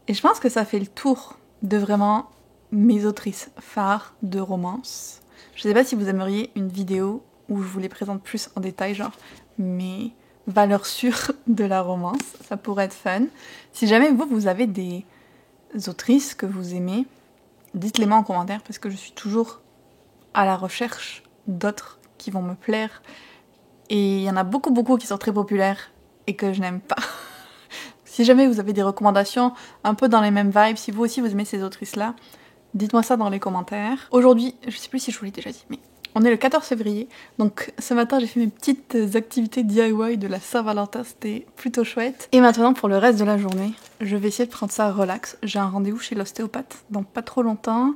Et je pense que ça fait le tour de vraiment mes autrices phares de romance. Je sais pas si vous aimeriez une vidéo où je vous les présente plus en détail, genre mes valeurs sûres de la romance. Ça pourrait être fun. Si jamais vous avez des autrices que vous aimez, dites-les moi en commentaire parce que je suis toujours à la recherche d'autres qui vont me plaire. Et il y en a beaucoup qui sont très populaires et que je n'aime pas. Si jamais vous avez des recommandations un peu dans les mêmes vibes, si vous aussi vous aimez ces autrices-là, dites-moi ça dans les commentaires. Aujourd'hui, je sais plus si je vous l'ai déjà dit, mais On est le 14 février, donc ce matin j'ai fait mes petites activités DIY de la Saint-Valentin, c'était plutôt chouette. Et maintenant pour le reste de la journée, je vais essayer de prendre ça relax. J'ai un rendez-vous chez l'ostéopathe dans pas trop longtemps.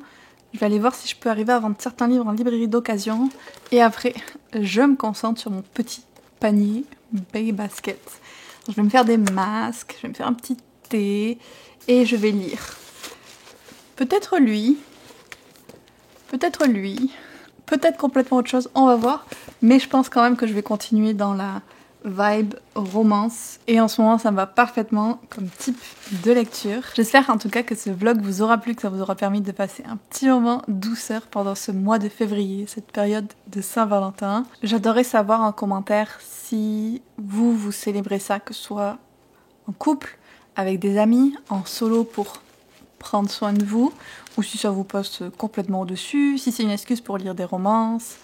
Je vais aller voir si je peux arriver à vendre certains livres en librairie d'occasion. Et après, je me concentre sur mon petit panier Baby Basket. Je vais me faire des masques, je vais me faire un petit thé et je vais lire. Peut-être lui, peut-être complètement autre chose, on va voir. Mais je pense quand même que je vais continuer dans la vibe romance. Et en ce moment, ça me va parfaitement comme type de lecture. J'espère en tout cas que ce vlog vous aura plu, que ça vous aura permis de passer un petit moment douceur pendant ce mois de février, cette période de Saint-Valentin. J'adorerais savoir en commentaire si vous célébrez ça, que ce soit en couple, avec des amis, en solo pour prendre soin de vous, ou si ça vous passe complètement au-dessus, si c'est une excuse pour lire des romances.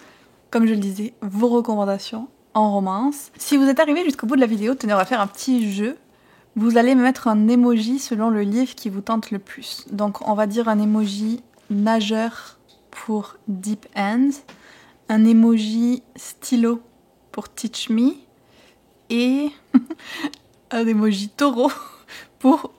Comme je le disais, vos recommandations en romance. Si vous êtes arrivé jusqu'au bout de la vidéo, tenez, on va faire un petit jeu. Vous allez me mettre un emoji selon le livre qui vous tente le plus. Donc on va dire un emoji nageur pour Deep End, un emoji stylo pour Teach Me et un emoji taureau pour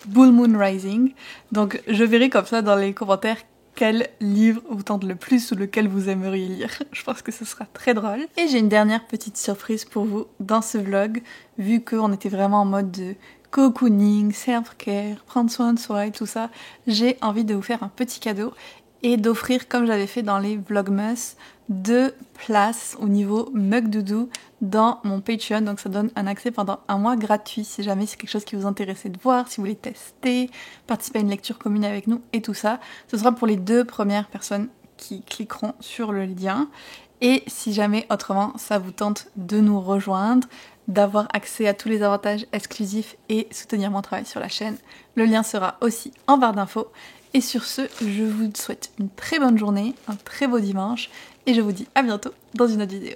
Bull Moon Rising. Donc je verrai comme ça dans les commentaires quel livre vous tente le plus ou lequel vous aimeriez lire. Je pense que ce sera très drôle. Et j'ai une dernière petite surprise pour vous dans ce vlog, vu qu'on était vraiment en mode de cocooning, self-care, prendre soin de soi et tout ça. J'ai envie de vous faire un petit cadeau et d'offrir, comme j'avais fait dans les Vlogmas, 2 places au niveau Mug Doudou dans mon Patreon. Donc ça donne un accès pendant un mois gratuit si jamais c'est quelque chose qui vous intéresse de voir, si vous voulez tester, participer à une lecture commune avec nous et tout ça. Ce sera pour les 2 premières personnes qui cliqueront sur le lien. Et si jamais autrement ça vous tente de nous rejoindre, d'avoir accès à tous les avantages exclusifs et soutenir mon travail sur la chaîne, le lien sera aussi en barre d'infos. Et sur ce, je vous souhaite une très bonne journée, un très beau dimanche et je vous dis à bientôt dans une autre vidéo.